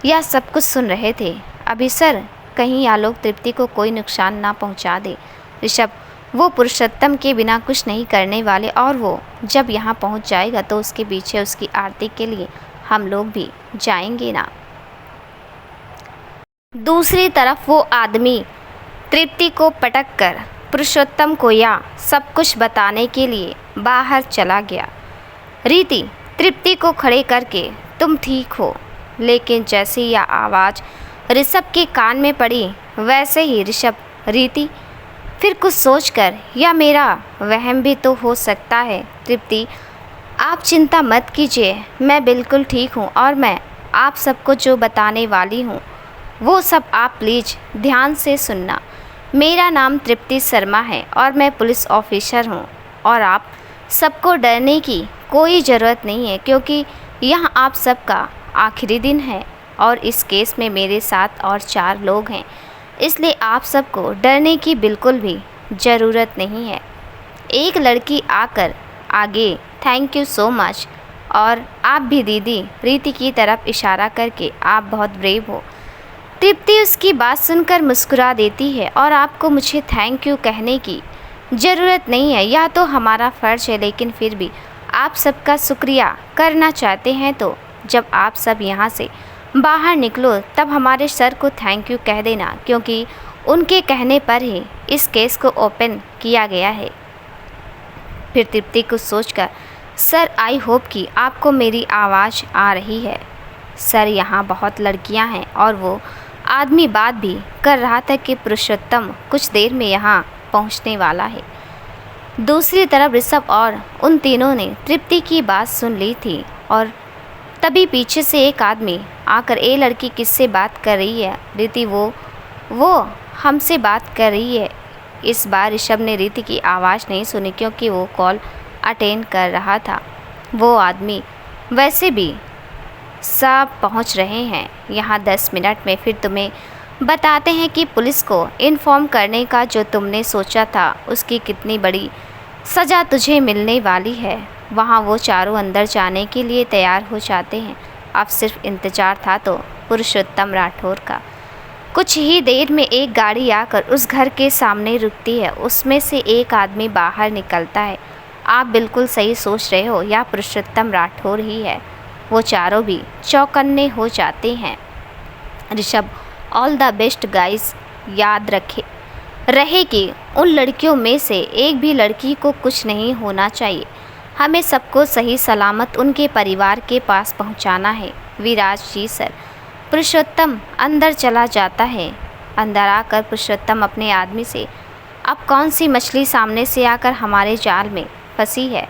यह सब कुछ सुन रहे थे। अभी सर कहीं यह लोग तृप्ति को कोई नुकसान ना पहुंचा दे। ऋषभ, वो पुरुषोत्तम के बिना कुछ नहीं करने वाले, और वो जब यहाँ पहुँच जाएगा तो उसके पीछे उसकी आरती के लिए हम लोग भी जाएंगे ना। दूसरी तरफ वो आदमी तृप्ति को पटक कर पुरुषोत्तम को यह सब कुछ बताने के लिए बाहर चला गया। रीति तृप्ति को खड़े करके, तुम ठीक हो। लेकिन जैसे यह आवाज़ ऋषभ के कान में पड़ी वैसे ही ऋषभ, रीति, फिर कुछ सोचकर, यह मेरा वहम भी तो हो सकता है। तृप्ति, आप चिंता मत कीजिए, मैं बिल्कुल ठीक हूँ और मैं आप सबको जो बताने वाली हूँ वो सब आप प्लीज़ ध्यान से सुनना। मेरा नाम तृप्ति शर्मा है और मैं पुलिस ऑफिसर हूँ, और आप सबको डरने की कोई ज़रूरत नहीं है, क्योंकि यह आप सबका आखिरी दिन है और इस केस में मेरे साथ और 4 लोग हैं, इसलिए आप सबको डरने की बिल्कुल भी ज़रूरत नहीं है। एक लड़की आकर आगे, थैंक यू सो मच, और आप भी दीदी, रीति की तरफ इशारा करके, आप बहुत ब्रेव हो। तृप्ति उसकी बात सुनकर मुस्कुरा देती है, और आपको मुझे थैंक यू कहने की ज़रूरत नहीं है, यह तो हमारा फ़र्ज़ है, लेकिन फिर भी आप सबका शुक्रिया करना चाहते हैं तो जब आप सब यहाँ से बाहर निकलो तब हमारे सर को थैंक यू कह देना, क्योंकि उनके कहने पर ही इस केस को ओपन किया गया है। फिर तृप्ति को सोचकर, सर आई होप कि आपको मेरी आवाज़ आ रही है। सर यहाँ बहुत लड़कियाँ हैं, और वो आदमी बात भी कर रहा था कि पुरुषोत्तम कुछ देर में यहाँ पहुँचने वाला है। दूसरी तरफ ऋषभ और उन तीनों ने तृप्ति की बात सुन ली थी, और तभी पीछे से एक आदमी आकर, ए लड़की किससे बात कर रही है? रीति, वो हमसे बात कर रही है। इस बार ऋषभ ने रीति की आवाज़ नहीं सुनी, क्योंकि वो कॉल अटेंड कर रहा था। वो आदमी, वैसे भी सब पहुंच रहे हैं यहाँ 10 मिनट में, फिर तुम्हें बताते हैं कि पुलिस को इन्फॉर्म करने का जो तुमने सोचा था उसकी कितनी बड़ी सज़ा तुझे मिलने वाली है। वहाँ वो चारों अंदर जाने के लिए तैयार हो जाते हैं। अब सिर्फ इंतज़ार था तो पुरुषोत्तम राठौर का। कुछ ही देर में एक गाड़ी आकर उस घर के सामने रुकती है। उसमें से एक आदमी बाहर निकलता है। आप बिल्कुल सही सोच रहे हो, यह पुरुषोत्तम राठौर ही है। वो चारों भी चौकन्ने हो जाते हैं। Rishabh, all the best guys. याद रहे कि उन लड़कियों में से एक भी लड़की को कुछ नहीं होना चाहिए। हमें सबको सही सलामत उनके परिवार के पास पहुंचाना है। विराज, जी सर। पुरुषोत्तम अंदर चला जाता है। अंदर आकर पुरुषोत्तम अपने आदमी से, अब कौन सी मछली सामने से आकर हमारे जाल में फंसी है?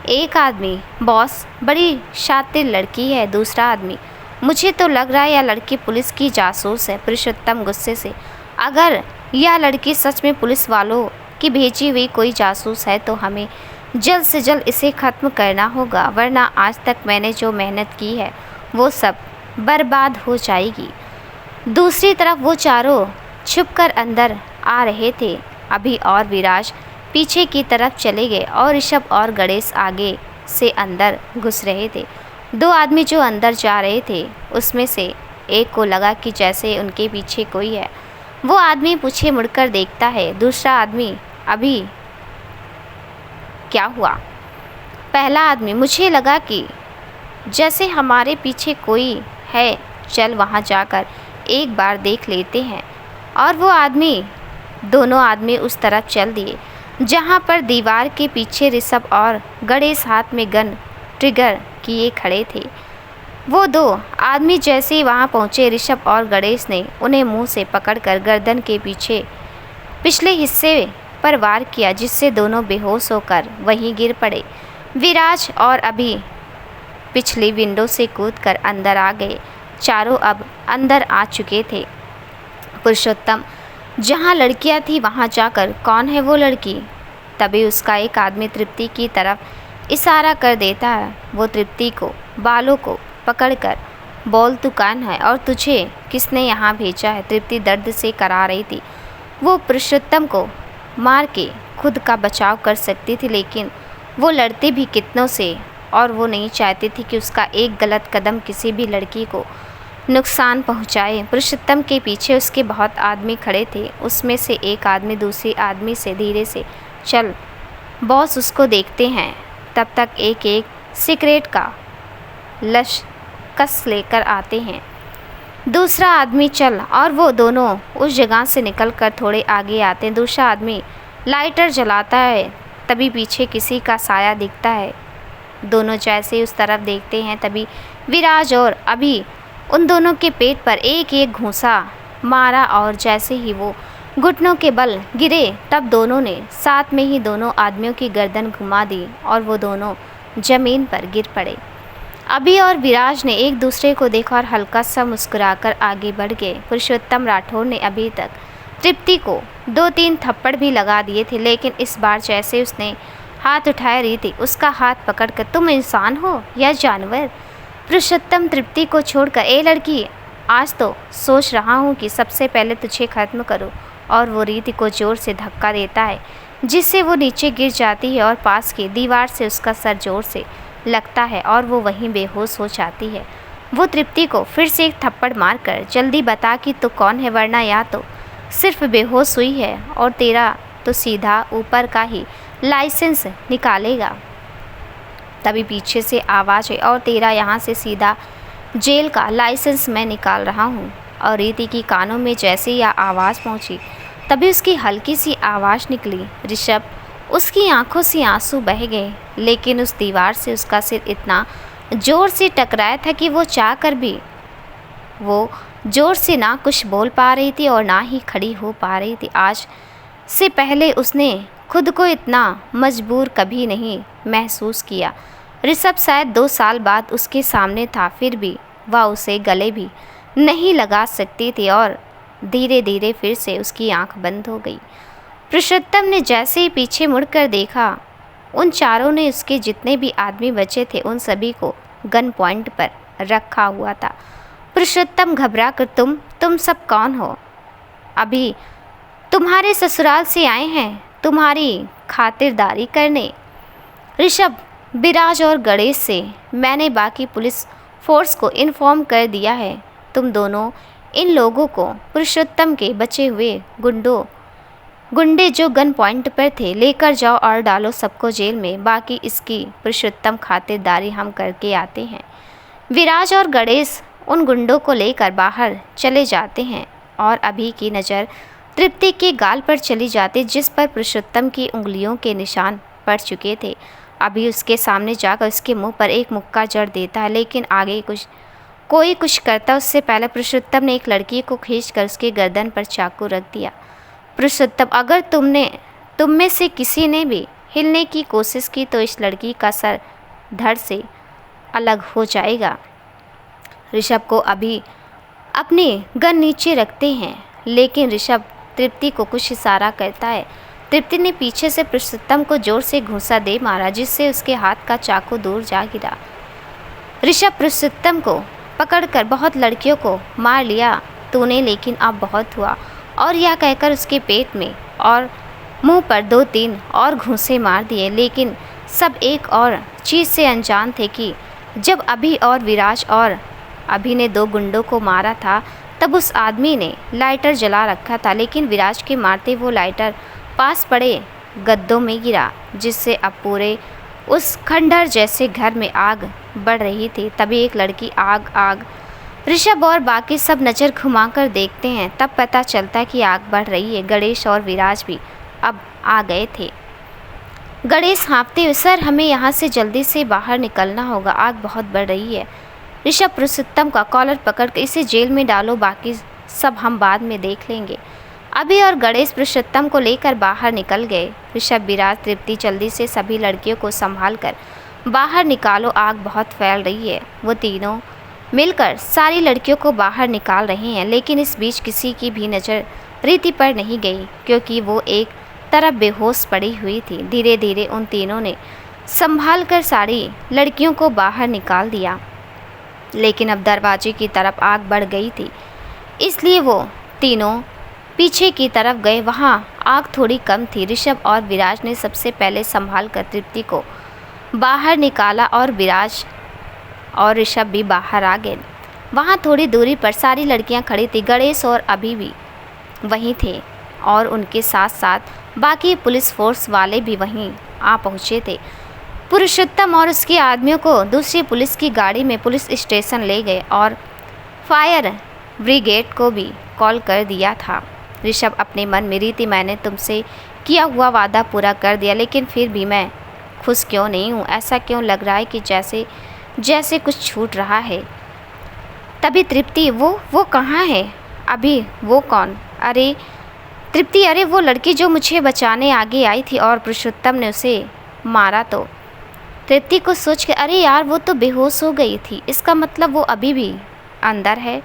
एक आदमी, बॉस बड़ी शातिर लड़की है। दूसरा आदमी, मुझे तो लग रहा है यह लड़की पुलिस की जासूस है। पुरुषोत्तम गुस्से से, अगर यह लड़की सच में पुलिस वालों की भेजी हुई कोई जासूस है तो हमें जल्द से जल्द इसे ख़त्म करना होगा, वरना आज तक मैंने जो मेहनत की है वो सब बर्बाद हो जाएगी। दूसरी तरफ वो चारों छुपकर अंदर आ रहे थे। अभी और विराज पीछे की तरफ चले गए और ऋषभ और गणेश आगे से अंदर घुस रहे थे। 2 आदमी जो अंदर जा रहे थे उसमें से एक को लगा कि जैसे उनके पीछे कोई है। वो आदमी पीछे मुड़कर देखता है। दूसरा आदमी, अभी क्या हुआ? पहला आदमी, मुझे लगा कि जैसे हमारे पीछे कोई है, चल वहाँ जाकर एक बार देख लेते हैं। और वो आदमी, दोनों आदमी उस तरफ चल दिए जहाँ पर दीवार के पीछे ऋषभ और गणेश हाथ में गन ट्रिगर किए खड़े थे। वो 2 आदमी जैसे ही वहाँ पहुँचे, ऋषभ और गणेश ने उन्हें मुंह से पकड़कर गर्दन के पीछे पिछले हिस्से पर वार किया, जिससे दोनों बेहोश होकर वहीं गिर पड़े। विराज और अभी पिछली विंडो से कूदकर अंदर आ गए। चारों अब अंदर आ चुके थे। पुरुषोत्तम जहाँ लड़कियाँ थी वहाँ जाकर कौन है वो लड़की। तभी उसका एक आदमी तृप्ति की तरफ इशारा कर देता है। वो तृप्ति को बालों को पकड़कर बोल तू कौन है और तुझे किसने यहाँ भेजा है। तृप्ति दर्द से करा रही थी। वो पुरुषोत्तम को मार के खुद का बचाव कर सकती थी, लेकिन वो लड़ती भी कितनों से और वो नहीं चाहती थी कि उसका एक गलत कदम किसी भी लड़की को नुकसान पहुंचाए। पुरुषोत्तम के पीछे उसके बहुत आदमी खड़े थे। उसमें से एक आदमी दूसरे आदमी से धीरे से चल बॉस उसको देखते हैं, तब तक एक एक सिगरेट का लश कस लेकर आते हैं। दूसरा आदमी चल, और वो दोनों उस जगह से निकलकर थोड़े आगे आते हैं। दूसरा आदमी लाइटर जलाता है, तभी पीछे किसी का साया दिखता है। दोनों जैसे उस तरफ देखते हैं तभी विराज और अभी उन दोनों के पेट पर एक एक घूंसा मारा और जैसे ही वो घुटनों के बल गिरे तब दोनों ने साथ में ही दोनों आदमियों की गर्दन घुमा दी और वो दोनों ज़मीन पर गिर पड़े। अभी और विराज ने एक दूसरे को देखा और हल्का सा मुस्कुराकर आगे बढ़ गए। पुरुषोत्तम राठौर ने अभी तक तृप्ति को 2-3 थप्पड़ भी लगा दिए थे, लेकिन इस बार जैसे उसने हाथ उठाया रही थी उसका हाथ पकड़कर तुम इंसान हो या जानवर। पुरुषोत्तम तृप्ति को छोड़कर ए लड़की, आज तो सोच रहा हूँ कि सबसे पहले तुझे ख़त्म करूँ। और वो रीति को ज़ोर से धक्का देता है जिससे वो नीचे गिर जाती है और पास की दीवार से उसका सर ज़ोर से लगता है और वो वहीं बेहोश हो जाती है। वो तृप्ति को फिर से एक थप्पड़ मारकर जल्दी बता कि तू कौन है, वरना या तो सिर्फ बेहोश हुई है और तेरा तो सीधा ऊपर का ही लाइसेंस निकालेगा। तभी पीछे से आवाज़ है और तेरा यहाँ से सीधा जेल का लाइसेंस मैं निकाल रहा हूँ। और रीति की कानों में जैसे यह आवाज़ पहुँची तभी उसकी हल्की सी आवाज़ निकली, ऋषभ। उसकी आंखों से आंसू बह गए, लेकिन उस दीवार से उसका सिर इतना ज़ोर से टकराया था कि वो चाह कर भी वो ज़ोर से ना कुछ बोल पा रही थी और ना ही खड़ी हो पा रही थी। आज से पहले उसने खुद को इतना मजबूर कभी नहीं महसूस किया। ऋषभ शायद 2 साल बाद उसके सामने था, फिर भी वह उसे गले भी नहीं लगा सकती थी और धीरे धीरे फिर से उसकी आंख बंद हो गई। पुरुषोत्तम ने जैसे ही पीछे मुड़कर देखा, उन चारों ने उसके जितने भी आदमी बचे थे उन सभी को गन पॉइंट पर रखा हुआ था। पुरुषोत्तम घबरा कर तुम सब कौन हो? अभी तुम्हारे ससुराल से आए हैं तुम्हारी खातिरदारी करने। ऋषभ, विराज और गणेश से मैंने बाकी पुलिस फोर्स को इन्फॉर्म कर दिया है। तुम दोनों इन लोगों को पुरुषोत्तम के बचे हुए गुंडे जो गन पॉइंट पर थे लेकर जाओ और डालो सबको जेल में। बाकी इसकी पुरुषोत्तम खातिरदारी हम करके आते हैं। विराज और गणेश उन गुंडों को लेकर बाहर चले जाते हैं और अभी की नज़र तृप्ति के गाल पर चली जाती जिस पर पुरुषोत्तम की उंगलियों के निशान पड़ चुके थे। अभी उसके सामने जाकर उसके मुंह पर एक मुक्का जड़ देता है, लेकिन आगे कोई कुछ करता उससे पहले पुरुषोत्तम ने एक लड़की को खींचकर उसके गर्दन पर चाकू रख दिया। पुरुषोत्तम, अगर तुम में से किसी ने भी हिलने की कोशिश की तो इस लड़की का सर धड़ से अलग हो जाएगा। ऋषभ को अभी अपने गन नीचे रखते हैं, लेकिन ऋषभ तृप्ति को कुछ इशारा करता है। तृप्ति ने पीछे से पुरुषोत्तम को जोर से घूंसा दे मारा जिससे उसके हाथ का चाकू दूर जा गिरा। ऋषभ, पुरुषोत्तम को पकड़कर बहुत लड़कियों को मार लिया तूने, लेकिन अब बहुत हुआ। और यह कहकर उसके पेट में और मुंह पर 2-3 और घूंसे मार दिए, लेकिन सब एक और चीज़ से अनजान थे कि जब अभी और विराज और अभी ने 2 गुंडों को मारा था तब उस आदमी ने लाइटर जला रखा था, लेकिन विराज के मारते वो लाइटर पास पड़े गद्दों में गिरा जिससे अब पूरे उस खंडहर जैसे घर में आग बढ़ रही थी। तभी एक लड़की आग ऋषभ और बाकी सब नज़र घुमाकर देखते हैं, तब पता चलता है कि आग बढ़ रही है। गणेश और विराज भी अब आ गए थे। गणेश हाँफते हुए, सर हमें यहाँ से जल्दी से बाहर निकलना होगा, आग बहुत बढ़ रही है। ऋषभ पुरुषोत्तम का कॉलर पकड़कर इसे जेल में डालो, बाकी सब हम बाद में देख लेंगे। अभी और गणेश पुरुषोत्तम को लेकर बाहर निकल गए। ऋषभ, विराज, तृप्ति जल्दी से सभी लड़कियों को संभाल कर बाहर निकालो, आग बहुत फैल रही है। वो तीनों मिलकर सारी लड़कियों को बाहर निकाल रहे हैं, लेकिन इस बीच किसी की भी नज़र रीति पर नहीं गई क्योंकि वो एक तरफ बेहोश पड़ी हुई थी। धीरे धीरे उन तीनों ने संभाल कर सारी लड़कियों को बाहर निकाल दिया, लेकिन अब दरवाजे की तरफ आग बढ़ गई थी, इसलिए वो तीनों पीछे की तरफ गए। वहाँ आग थोड़ी कम थी। ऋषभ और विराज ने सबसे पहले संभाल कर तृप्ति को बाहर निकाला और विराज और ऋषभ भी बाहर आ गए। वहाँ थोड़ी दूरी पर सारी लड़कियाँ खड़ी थी। गणेश और अभी भी वहीं थे और उनके साथ साथ बाकी पुलिस फोर्स वाले भी वहीं आ पहुँचे थे। पुरुषोत्तम और उसके आदमियों को दूसरी पुलिस की गाड़ी में पुलिस स्टेशन ले गए और फायर ब्रिगेड को भी कॉल कर दिया था। ऋषभ अपने मन में, रीति मैंने तुमसे किया हुआ वादा पूरा कर दिया, लेकिन फिर भी मैं खुश क्यों नहीं हूँ। ऐसा क्यों लग रहा है कि जैसे कुछ छूट रहा है। तभी तृप्ति, वो कहाँ है? अभी वो कौन? अरे तृप्ति, अरे वो लड़की जो मुझे बचाने आगे आई थी और पुरुषोत्तम ने उसे मारा। तो तृप्ति को सोच के, अरे यार वो तो बेहोश हो गई थी, इसका मतलब वो अभी भी अंदर है।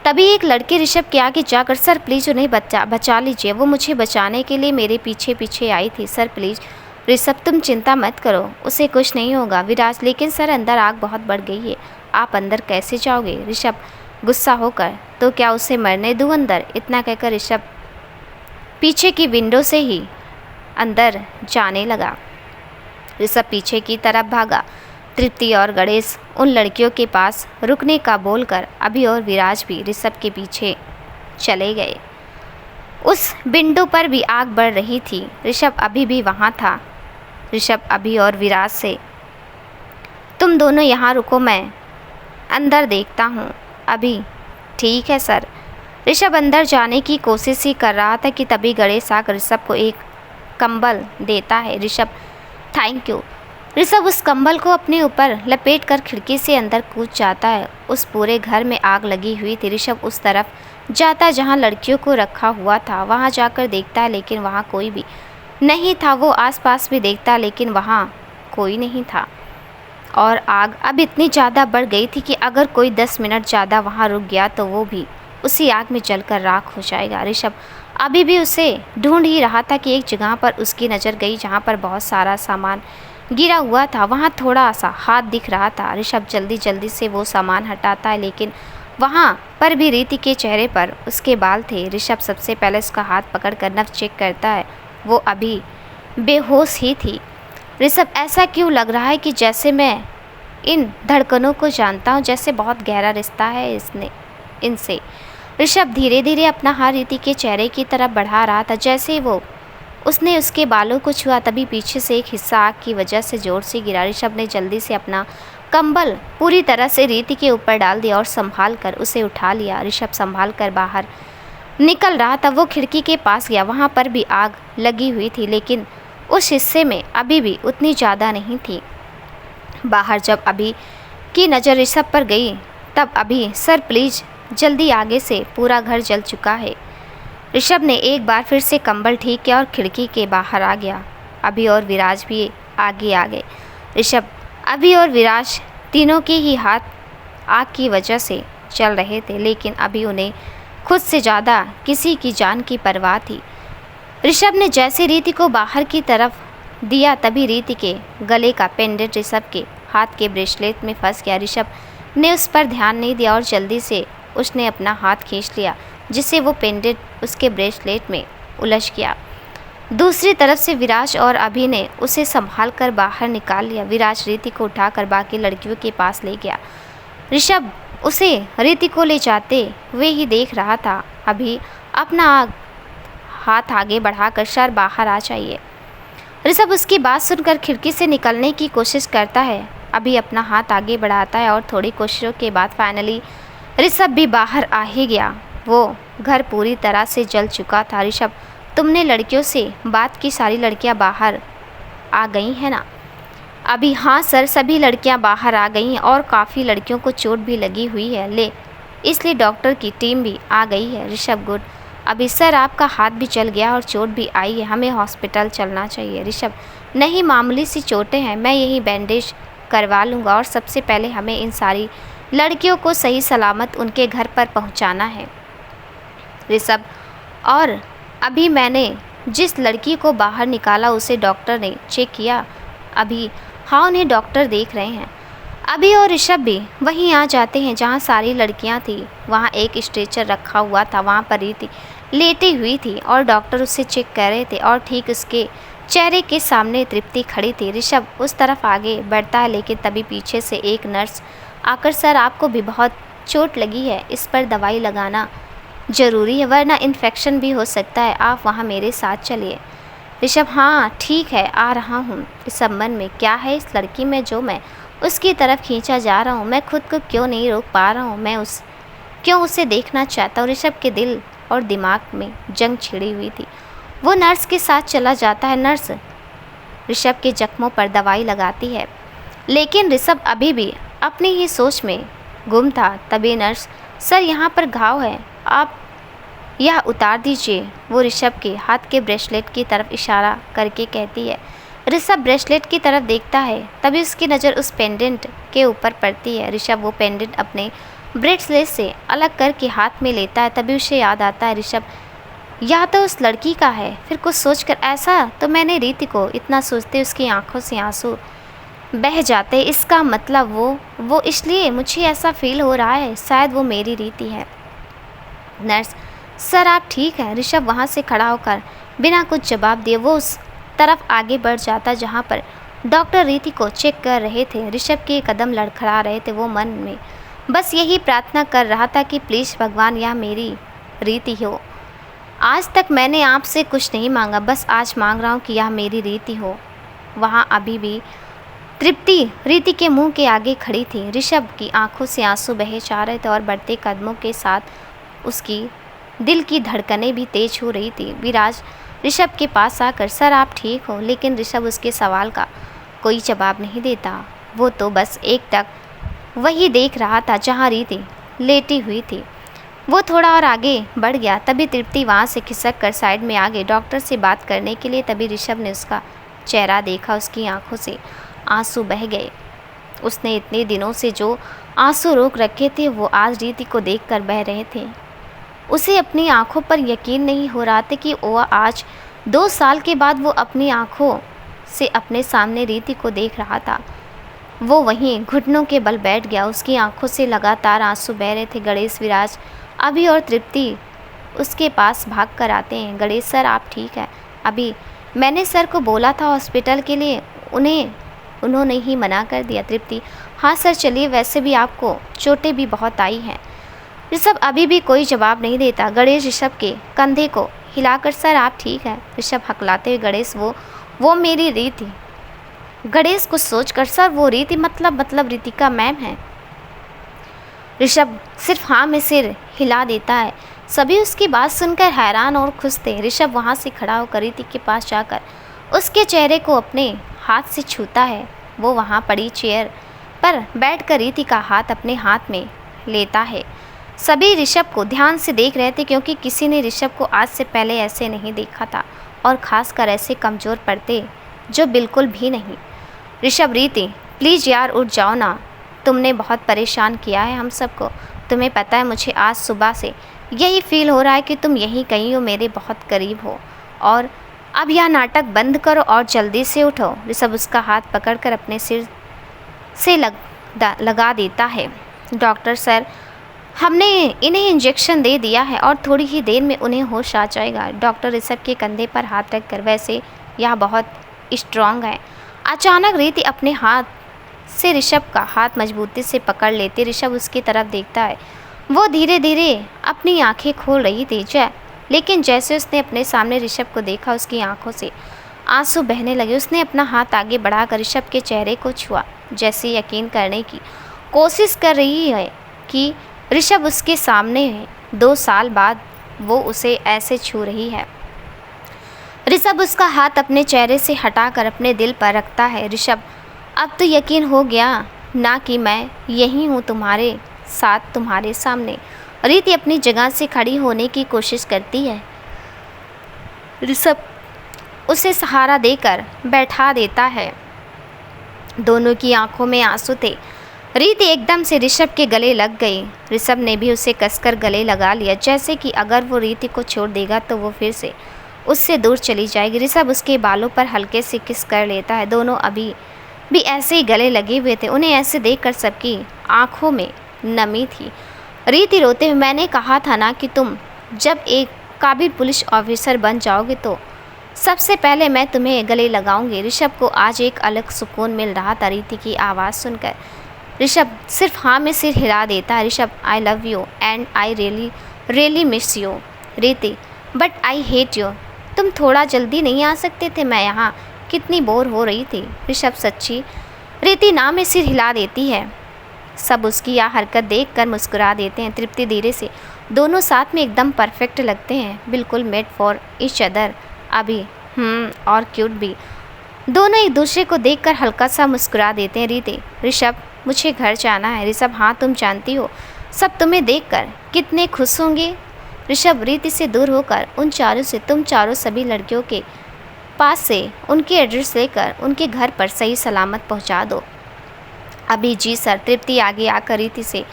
तभी एक लड़की ऋषभ के आगे जाकर, सर प्लीज़ उन्हें बचा लीजिए, वो मुझे बचाने के लिए मेरे पीछे पीछे आई थी। सर प्लीज़ ऋषभ तुम चिंता मत करो, उसे कुछ नहीं होगा। विराज, लेकिन सर अंदर आग बहुत बढ़ गई है, आप अंदर कैसे जाओगे? ऋषभ गुस्सा होकर, तो क्या उसे मरने दूँ अंदर? इतना कहकर ऋषभ पीछे की विंडो से ही अंदर जाने लगा। ऋषभ पीछे की तरफ भागा। तृप्ति और गणेश उन लड़कियों के पास रुकने का बोलकर अभी और विराज भी ऋषभ के पीछे चले गए। उस विंडो पर भी आग बढ़ रही थी। ऋषभ अभी भी वहाँ था। ऋषभ अभी और विराज से, तुम दोनों यहाँ रुको, मैं अंदर देखता हूँ। अभी, ठीक है सर। ऋषभ अंदर जाने की कोशिश ही कर रहा था कि तभी गणेश आकर ऋषभ को एक कंबल देता है। Rishabh, thank you. ऋषभ उस कंबल को अपने ऊपर लपेट कर खिड़की से अंदर कूद जाता है। उस पूरे घर में आग लगी हुई थी। ऋषभ उस तरफ जाता जहां लड़कियों को रखा हुआ था। वहां जाकर देखता है, लेकिन वहां कोई भी नहीं था। वो आसपास भी देखता, लेकिन वहां कोई नहीं था। और आग अब इतनी ज़्यादा बढ़ गई थी कि अगर कोई 10 मिनट ज़्यादा वहाँ रुक गया तो वो भी उसी आग में जलकर राख हो जाएगा। ऋषभ अभी भी उसे ढूंढ ही रहा था कि एक जगह पर उसकी नज़र गई जहाँ पर बहुत सारा सामान गिरा हुआ था। वहाँ थोड़ा सा हाथ दिख रहा था। ऋषभ जल्दी जल्दी से वो सामान हटाता है, लेकिन वहाँ पर भी रीति के चेहरे पर उसके बाल थे। ऋषभ सबसे पहले उसका हाथ पकड़कर नब्ज़ चेक करता है। वो अभी बेहोश ही थी। ऋषभ, ऐसा क्यों लग रहा है कि जैसे मैं इन धड़कनों को जानता हूँ, जैसे बहुत गहरा रिश्ता है इनसे। ऋषभ धीरे धीरे अपना हाथ रीति के चेहरे की तरफ बढ़ा रहा था। जैसे उसने उसके बालों को छुआ, तभी पीछे से एक हिस्सा आग की वजह से जोर से गिरा। ऋषभ ने जल्दी से अपना कंबल पूरी तरह से रीति के ऊपर डाल दिया और संभाल कर उसे उठा लिया। ऋषभ संभाल कर बाहर निकल रहा था। वो खिड़की के पास गया। वहाँ पर भी आग लगी हुई थी, लेकिन उस हिस्से में अभी भी उतनी ज़्यादा नहीं थी। बाहर जब अभी की नज़र ऋषभ पर गई, तब अभी, सर प्लीज़ जल्दी, आगे से पूरा घर जल चुका है। ऋषभ ने एक बार फिर से कंबल ठीक किया और खिड़की के बाहर आ गया। अभी और विराज भी आगे आ गए। ऋषभ, अभी और विराज तीनों के ही हाथ आग की वजह से चल रहे थे, लेकिन अभी उन्हें खुद से ज़्यादा किसी की जान की परवाह थी। ऋषभ ने जैसे रीति को बाहर की तरफ दिया, तभी रीति के गले का पेंडेंट ऋषभ के हाथ के ब्रेसलेट में फंस गया। ऋषभ ने उस पर ध्यान नहीं दिया और जल्दी से उसने अपना हाथ खींच लिया, जिससे वो पेंडेंट उसके ब्रेसलेट में उलझ गया। दूसरी तरफ से विराज और अभी ने उसे संभाल कर बाहर निकाल लिया। विराज रीति को उठाकर बाकी लड़कियों के पास ले गया। ऋषभ उसे रीति को ले जाते हुए ही देख रहा था। अभी अपना हाथ आगे बढ़ाकर, सर बाहर आ जाइए। ऋषभ उसकी बात सुनकर खिड़की से निकलने की कोशिश करता है। अभी अपना हाथ आगे बढ़ाता है और थोड़ी कोशिशों के बाद फाइनली ऋषभ भी बाहर आ ही गया। वो घर पूरी तरह से जल चुका था। ऋषभ, तुमने लड़कियों से बात की, सारी लड़कियां बाहर आ गई हैं ना? अभी, हाँ सर, सभी लड़कियां बाहर आ गई हैं और काफ़ी लड़कियों को चोट भी लगी हुई है, इसलिए डॉक्टर की टीम भी आ गई है। ऋषभ, गुड। अभी सर, आपका हाथ भी चल गया और चोट भी आई है, हमें हॉस्पिटल चलना चाहिए। ऋषभ, नहीं, मामूली सी चोटें हैं, मैं यही बैंडेज करवा लूँगा और सबसे पहले हमें इन सारी लड़कियों को सही सलामत उनके घर पर पहुँचाना है। ऋषभ और अभी मैंने जिस लड़की को बाहर निकाला उसे डॉक्टर ने चेक किया अभी। हाँ, उन्हें डॉक्टर देख रहे हैं। अभी और ऋषभ भी वहीं आ जाते हैं जहाँ सारी लड़कियाँ थी। वहाँ एक स्ट्रेचर रखा हुआ था, वहाँ पर रीति लेटी हुई थी और डॉक्टर उससे चेक कर रहे थे और ठीक उसके चेहरे के सामने तृप्ति खड़ी थी। ऋषभ उस तरफ आगे बढ़ता है लेकिन तभी पीछे से एक नर्स आकर, सर आपको भी बहुत चोट लगी है, इस पर दवाई लगाना ज़रूरी है वरना इन्फेक्शन भी हो सकता है, आप वहाँ मेरे साथ चलिए। ऋषभ, हाँ ठीक है, आ रहा हूँ। इस संबंध में क्या है इस लड़की में जो मैं उसकी तरफ खींचा जा रहा हूँ, मैं खुद को क्यों नहीं रोक पा रहा हूँ, मैं क्यों उसे देखना चाहता हूँ। ऋषभ के दिल और दिमाग में जंग छिड़ी हुई थी। वो नर्स के साथ चला जाता है। नर्स ऋषभ के जख्मों पर दवाई लगाती है लेकिन ऋषभ अभी भी अपनी ही सोच में गुम था। तभी नर्स, सर यहाँ पर घाव है, आप यह उतार दीजिए। वो ऋषभ के हाथ के ब्रेसलेट की तरफ इशारा करके कहती है। ऋषभ ब्रेसलेट की तरफ देखता है, तभी उसकी नज़र उस पेंडेंट के ऊपर पड़ती है। ऋषभ वो पेंडेंट अपने ब्रेसलेट से अलग करके हाथ में लेता है। तभी उसे याद आता है, ऋषभ यह तो उस लड़की का है। फिर कुछ सोचकर, ऐसा तो मैंने रीति को, इतना सोचते उसकी आंखों से आंसू बह जाते। इसका मतलब वो इसलिए मुझे ऐसा फील हो रहा है, शायद वो मेरी रीति है। नर्स, सर आप ठीक हैं। ऋषभ वहाँ से खड़ा होकर बिना कुछ जवाब दिए वो उस तरफ आगे बढ़ जाता जहाँ पर डॉक्टर रीति को चेक कर रहे थे। ऋषभ के कदम लड़खड़ा रहे थे। वो मन में बस यही प्रार्थना कर रहा था कि प्लीज़ भगवान यह मेरी रीति हो। आज तक मैंने आपसे कुछ नहीं मांगा, बस आज मांग रहा हूँ कि यह मेरी रीति हो। वहाँ अभी भी तृप्ति रीति के मुंह के आगे खड़ी थी। ऋषभ की आंखों से आंसू बहे जा रहे थे और बढ़ते कदमों के साथ उसकी दिल की धड़कनें भी तेज हो रही थी। विराज ऋषभ के पास आकर, सर आप ठीक हो? लेकिन ऋषभ उसके सवाल का कोई जवाब नहीं देता। वो तो बस एकटक वही देख रहा था जहाँ रीति लेटी हुई थी। वो थोड़ा और आगे बढ़ गया, तभी तृप्ति वहाँ से खिसक कर साइड में आ गई डॉक्टर से बात करने के लिए। तभी ऋषभ ने उसका चेहरा देखा, उसकी आंखों से आंसू बह गए। उसने इतने दिनों से जो आंसू रोक रखे थे वो आज रीति को देखकर बह रहे थे। उसे अपनी आंखों पर यकीन नहीं हो रहा था कि वह आज 2 साल के बाद वो अपनी आंखों से अपने सामने रीति को देख रहा था। वो वहीं घुटनों के बल बैठ गया, उसकी आंखों से लगातार आंसू बह रहे थे। गणेश, विराज, अभी और तृप्ति उसके पास भाग कर आते हैं। गणेश, सर आप ठीक है? अभी मैंने सर को बोला था हॉस्पिटल के लिए, उन्होंने ही मना कर दिया। तृप्ति, हाँ सर चलिए, वैसे भी आपको चोटें भी बहुत आई हैं। ऋषभ अभी भी कोई जवाब नहीं देता। गणेश ऋषभ के कंधे को हिलाकर, सर आप ठीक है? ऋषभ हकलाते हुए, गणेश वो मेरी रीति। गणेश कुछ सोचकर, सर वो रीति मतलब रीतिका मैम है। ऋषभ सिर्फ हाँ में सिर हिला देता है। सभी उसकी बात सुनकर हैरान और खुश थे। ऋषभ वहाँ से खड़ा होकर रीति के पास जाकर उसके चेहरे को अपने हाथ से छूता है। वो वहाँ पड़ी चेयर पर बैठकर रीति का हाथ अपने हाथ में लेता है। सभी ऋषभ को ध्यान से देख रहे थे क्योंकि किसी ने ऋषभ को आज से पहले ऐसे नहीं देखा था, और ख़ासकर ऐसे कमज़ोर पड़ते जो बिल्कुल भी नहीं। ऋषभ, रीति प्लीज़ यार उठ जाओ ना, तुमने बहुत परेशान किया है हम सबको। तुम्हें पता है मुझे आज सुबह से यही फील हो रहा है कि तुम यहीं कहीं हो, मेरे बहुत करीब हो, और अब यह नाटक बंद करो और जल्दी से उठो। ऋषभ उसका हाथ पकड़कर अपने सिर से लगा देता है। डॉक्टर सर, हमने इन्हें इंजेक्शन दे दिया है और थोड़ी ही देर में उन्हें होश आ जाएगा। डॉक्टर ऋषभ के कंधे पर हाथ रखकर, वैसे यह बहुत स्ट्रांग है। अचानक रीति अपने हाथ से ऋषभ का हाथ मजबूती से पकड़ लेती। ऋषभ उसकी तरफ देखता है। वो धीरे धीरे अपनी आंखें खोल रही थी, लेकिन जैसे उसने अपने सामने ऋषभ को देखा उसकी आंखों से आंसू बहने लगे। उसने अपना हाथ आगे बढ़ाकर ऋषभ के चेहरे को छुआ, जैसे यकीन करने की कोशिश कर रही है कि ऋषभ उसके सामने है। 2 साल बाद वो उसे ऐसे छू रही है। ऋषभ उसका हाथ अपने चेहरे से हटाकर अपने दिल पर रखता है। ऋषभ, अब तो यकीन हो गया ना कि मैं यही हूँ तुम्हारे साथ, तुम्हारे सामने। रीति अपनी जगह से खड़ी होने की कोशिश करती है। ऋषभ उसे सहारा देकर बैठा देता है। दोनों की आंखों में आंसू थे। रीति एकदम से ऋषभ के गले लग गई। ऋषभ ने भी उसे कसकर गले लगा लिया, जैसे कि अगर वो रीति को छोड़ देगा तो वो फिर से उससे दूर चली जाएगी। ऋषभ उसके बालों पर हल्के से किस कर लेता है। दोनों अभी भी ऐसे ही गले लगे हुए थे। उन्हें ऐसे देखकर सबकी आंखों में नमी थी। रीति रोते हुए, मैंने कहा था ना कि तुम जब एक काबिल पुलिस ऑफिसर बन जाओगे तो सबसे पहले मैं तुम्हें गले लगाऊंगी। ऋषभ को आज एक अलग सुकून मिल रहा था रीति की आवाज़ सुनकर। ऋषभ सिर्फ हाँ में सिर हिला देता है। Rishabh, I love you and I really miss you. रीति, बट आई हेट यू। तुम थोड़ा जल्दी नहीं आ सकते थे? मैं यहाँ कितनी बोर हो रही थी। ऋषभ, सच्ची? रीति ना में सिर हिला देती है। सब उसकी यह हरकत देखकर मुस्कुरा देते हैं। तृप्ति धीरे से, दोनों साथ में एकदम परफेक्ट लगते हैं, बिल्कुल मेड फॉर ईच अदर। अभी और क्यूट भी। दोनों एक दूसरे को देखकर हल्का सा मुस्कुरा देते हैं। रीति, ऋषभ, मुझे घर जाना है। ऋषभ, हाँ तुम जानती हो सब तुम्हें देखकर कितने खुश होंगे। ऋषभ रीति से दूर होकर उन चारों से, तुम चारों सभी लड़कियों के पास से उनके एड्रेस लेकर उनके घर पर सही सलामत पहुंचा दो। अभी जी सर। तृप्ति आगे आकर रीति से,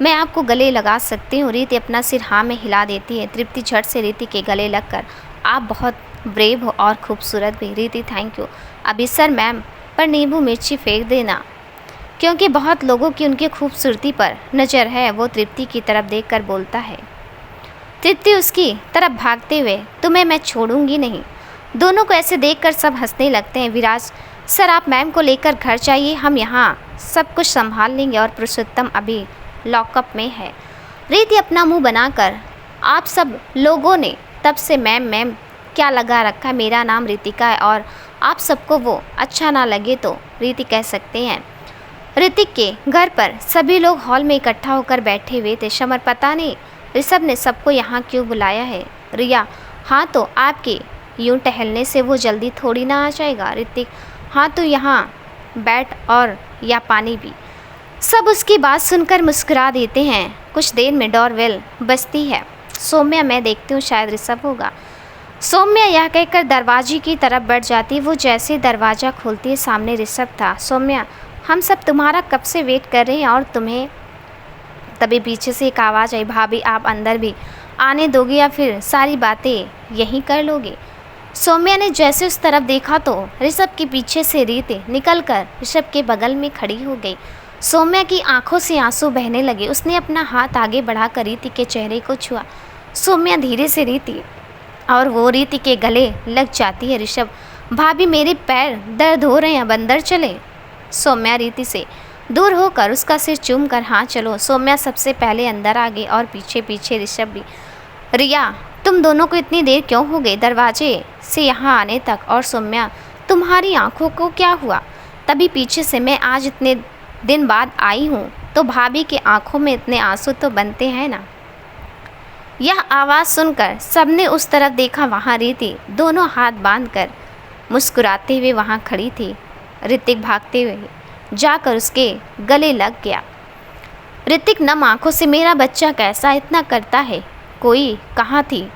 मैं आपको गले लगा सकती हूँ। रीति अपना सिर हाँ में हिला देती है। तृप्ति झट से रीति के गले लगकर, आप बहुत ब्रेव हो और खूबसूरत भी। रीति, थैंक यू। अभी सर मैम, पर नींबू मिर्ची फेंक देना, क्योंकि बहुत लोगों की उनकी खूबसूरती पर नज़र है। वो तृप्ति की तरफ देखकर बोलता है। तृप्ति उसकी तरफ भागते हुए, तुम्हें मैं छोड़ूंगी नहीं। दोनों को ऐसे देखकर सब हंसने लगते हैं। विराज, सर आप मैम को लेकर घर जाइए, हम यहाँ सब कुछ संभाल लेंगे। और पुरुषोत्तम अभी लॉकअप में है। रीति अपना मुंह बनाकर, आप सब लोगों ने तब से मैम मैम क्या लगा रखा है? मेरा नाम रितिका है और आप सबको वो अच्छा ना लगे तो रीति कह सकते हैं। ऋतिक के घर पर सभी लोग हॉल में इकट्ठा होकर बैठे हुए थे। समर, पता नहीं ऋषभ ने सबको यहाँ क्यों बुलाया है। रिया, हाँ तो आपके यूं टहलने से वो जल्दी थोड़ी ना आ जाएगा। ऋतिक, हाँ तो यहाँ बैठ और या पानी भी। सब उसकी बात सुनकर मुस्कुरा देते हैं। कुछ देर में डोरबेल बजती है। सौम्या, मैं देखती हूँ शायद ऋषभ होगा। सौम्या यह कहकर दरवाजे की तरफ बढ़ जाती। वो जैसे दरवाज़ा खोलती है, सामने ऋषभ था। सौम्या, हम सब तुम्हारा कब से वेट कर रहे हैं और तुम्हें। तभी पीछे से एक आवाज़ आई, भाभी आप अंदर भी आने दोगे या फिर सारी बातें यहीं कर लोगे। सौम्या ने जैसे उस तरफ देखा तो ऋषभ के पीछे से रीति निकलकर ऋषभ के बगल में खड़ी हो गई। सौम्या की आंखों से आंसू बहने लगे। उसने अपना हाथ आगे बढ़ाकर रीति के चेहरे को छुआ। सौम्या धीरे से रीति और वो रीति के गले लग जाती है। ऋषभ, भाभी मेरे पैर दर्द हो रहे हैं, अब अंदर चले। सौम्या रीति से दूर होकर उसका सिर चूम कर, हाँ चलो। सौम्या सबसे पहले अंदर आ गई और पीछे पीछे ऋषभ भी। रिया, तुम दोनों को इतनी देर क्यों हो गई दरवाजे से यहाँ आने तक? और सौम्या, तुम्हारी आंखों को क्या हुआ? तभी पीछे से, मैं आज इतने दिन बाद आई हूँ तो भाभी की आंखों में इतने आंसू तो बनते हैं ना। यह आवाज़ सुनकर सबने उस तरफ देखा। वहाँ रीति दोनों हाथ बांधकर मुस्कुराते हुए वहाँ खड़ी थी। ऋतिक भागते हुए जाकर उसके गले लग गया। ऋतिक नम आंखों से, मेरा बच्चा कैसा इतना करता है? कोई कहाँ थी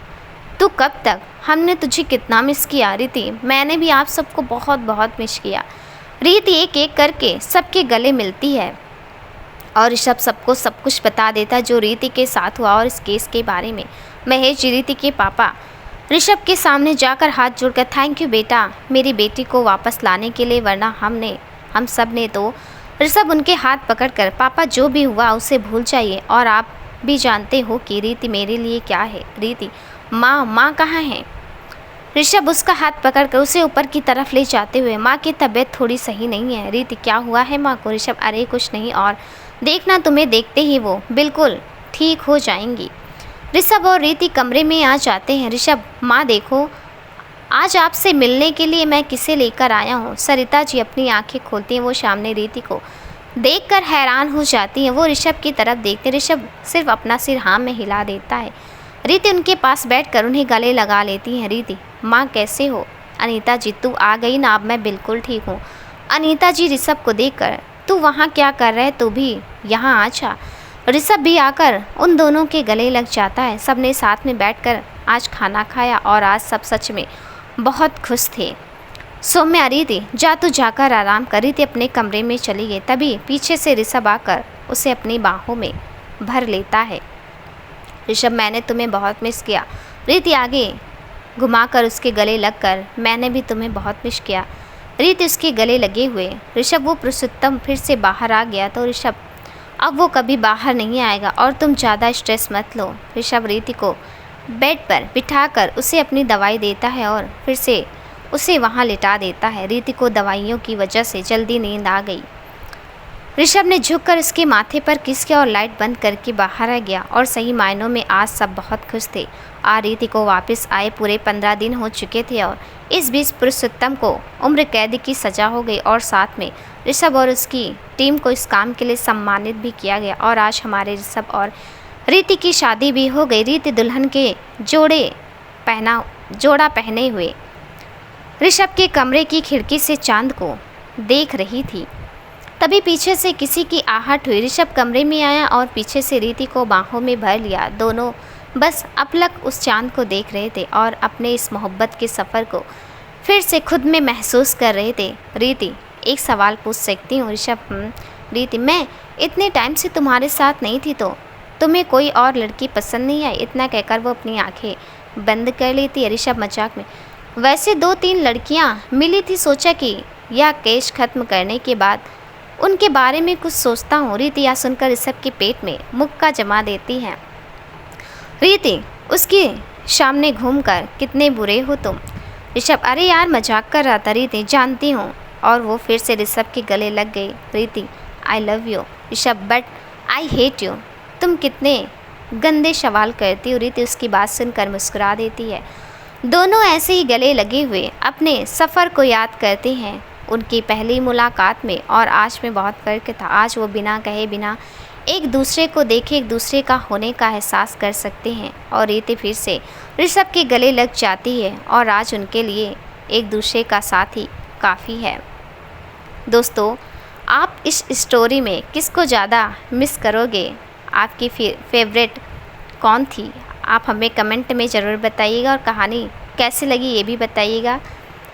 तू कब तक? हमने तुझे कितना मिस किया। रीति, मैंने भी आप सबको बहुत बहुत मिस किया। रीति एक एक करके सबके गले मिलती है और ऋषभ सबको सब कुछ बता देता जो रीति के साथ हुआ और इस केस के बारे में। महेश रीति के पापा ऋषभ के सामने जाकर हाथ जोड़कर, थैंक यू बेटा मेरी बेटी को वापस लाने के लिए, वरना हम सब ने तो। ऋषभ उनके हाथ पकड़कर, पापा जो भी हुआ उसे भूल जाइए और आप भी जानते हो कि रीति मेरे लिए क्या है। रीति, माँ कहाँ है? ऋषभ उसका हाथ पकड़कर उसे ऊपर की तरफ ले जाते हुए, माँ की तबीयत थोड़ी सही नहीं है। रीति, क्या हुआ है माँ को? ऋषभ, अरे कुछ नहीं, और देखना तुम्हें देखते ही वो बिल्कुल ठीक हो जाएंगी। ऋषभ और रीति कमरे में आ जाते हैं। ऋषभ, माँ देखो आज आपसे मिलने के लिए मैं किसे लेकर आया हूँ। सरिता जी अपनी आंखें खोलती हैं। वो सामने रीति को देखकर हैरान हो जाती हैं। वो ऋषभ की तरफ देखते। ऋषभ सिर्फ अपना सिर हाँ में हिला देता है। रीति उनके पास बैठकर उन्हें गले लगा लेती हैं। रीति, माँ कैसे हो? अनीता जी, तू आ गई ना, अब मैं बिल्कुल ठीक हूँ। अनीता जी ऋषभ को देखकर, तू वहाँ क्या कर रहा है? तू भी यहाँ आ जा। ऋषभ भी आकर उन दोनों के गले लग जाता है। सब ने साथ में बैठकर आज खाना खाया और आज सब सच में बहुत खुश थे। सौम्या रीति जा तू जाकर आराम कर। रीति अपने कमरे में चली गई। तभी पीछे से ऋषभ आकर उसे अपनी बाहों में भर लेता है। ऋषभ मैंने तुम्हें बहुत मिस किया। रीति आगे घुमाकर उसके गले लगकर मैंने भी तुम्हें बहुत मिस किया। रीति उसके गले लगे हुए। ऋषभ वो पुरुषोत्तम फिर से बाहर आ गया तो ऋषभ अब वो कभी बाहर नहीं आएगा और तुम ज़्यादा स्ट्रेस मत लो। ऋषभ रीति को बेड पर बिठाकर उसे अपनी दवाई देता है और फिर से उसे वहाँ लिटा देता है। रीति को दवाइयों की वजह से जल्दी नींद आ गई। ऋषभ ने झुककर उसके माथे पर किस किया और लाइट बंद करके बाहर आ गया। और सही मायनों में आज सब बहुत खुश थे। रीति को वापस आए पूरे 15 दिन हो चुके थे और इस बीच पुरुषोत्तम को उम्र कैद की सज़ा हो गई और साथ में ऋषभ और उसकी टीम को इस काम के लिए सम्मानित भी किया गया। और आज हमारे ऋषभ और रीति की शादी भी हो गई। रीति दुल्हन के जोड़ा पहने हुए ऋषभ के कमरे की खिड़की से चांद को देख रही थी। तभी पीछे से किसी की आहट हुई। ऋषभ कमरे में आया और पीछे से रीति को बाहों में भर लिया। दोनों बस अपलक उस चांद को देख रहे थे और अपने इस मोहब्बत के सफ़र को फिर से खुद में महसूस कर रहे थे। रीति एक सवाल पूछ सकती हूँ? ऋषभ रीति मैं इतने टाइम से तुम्हारे साथ नहीं थी तो तुम्हें कोई और लड़की पसंद नहीं आई? इतना कहकर वो अपनी आंखें बंद कर लेती है। ऋषभ मजाक में वैसे 2-3 लड़कियाँ मिली थी, सोचा कि यह केस खत्म करने के बाद उनके बारे में कुछ सोचता हूँ। रीति यह सुनकर ऋषभ के पेट में मुक्का जमा देती है। रीति उसके सामने घूमकर कितने बुरे हो तुम? ऋषभ अरे यार मजाक कर रहा था रीति, जानती हूँ। और वो फिर से ऋषभ के गले लग गई। रीति I love you. Rishabh but I hate you. तुम कितने गंदे सवाल करती हो। रीति उसकी बात सुनकर मुस्कुरा देती है। दोनों ऐसे ही गले लगे हुए अपने सफ़र को याद करते हैं। उनकी पहली मुलाकात में और आज में बहुत फ़र्क था। आज वो बिना कहे बिना एक दूसरे को देखे एक दूसरे का होने का एहसास कर सकते हैं। और रीति फिर से ऋषभ के गले लग जाती है और आज उनके लिए एक दूसरे का साथ ही काफ़ी है। दोस्तों आप इस स्टोरी में किसको ज़्यादा मिस करोगे? आपकी फेवरेट कौन थी? आप हमें कमेंट में ज़रूर बताइएगा और कहानी कैसी लगी ये भी बताइएगा।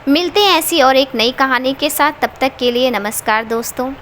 मिलते हैं ऐसी और एक नई कहानी के साथ। तब तक के लिए नमस्कार दोस्तों।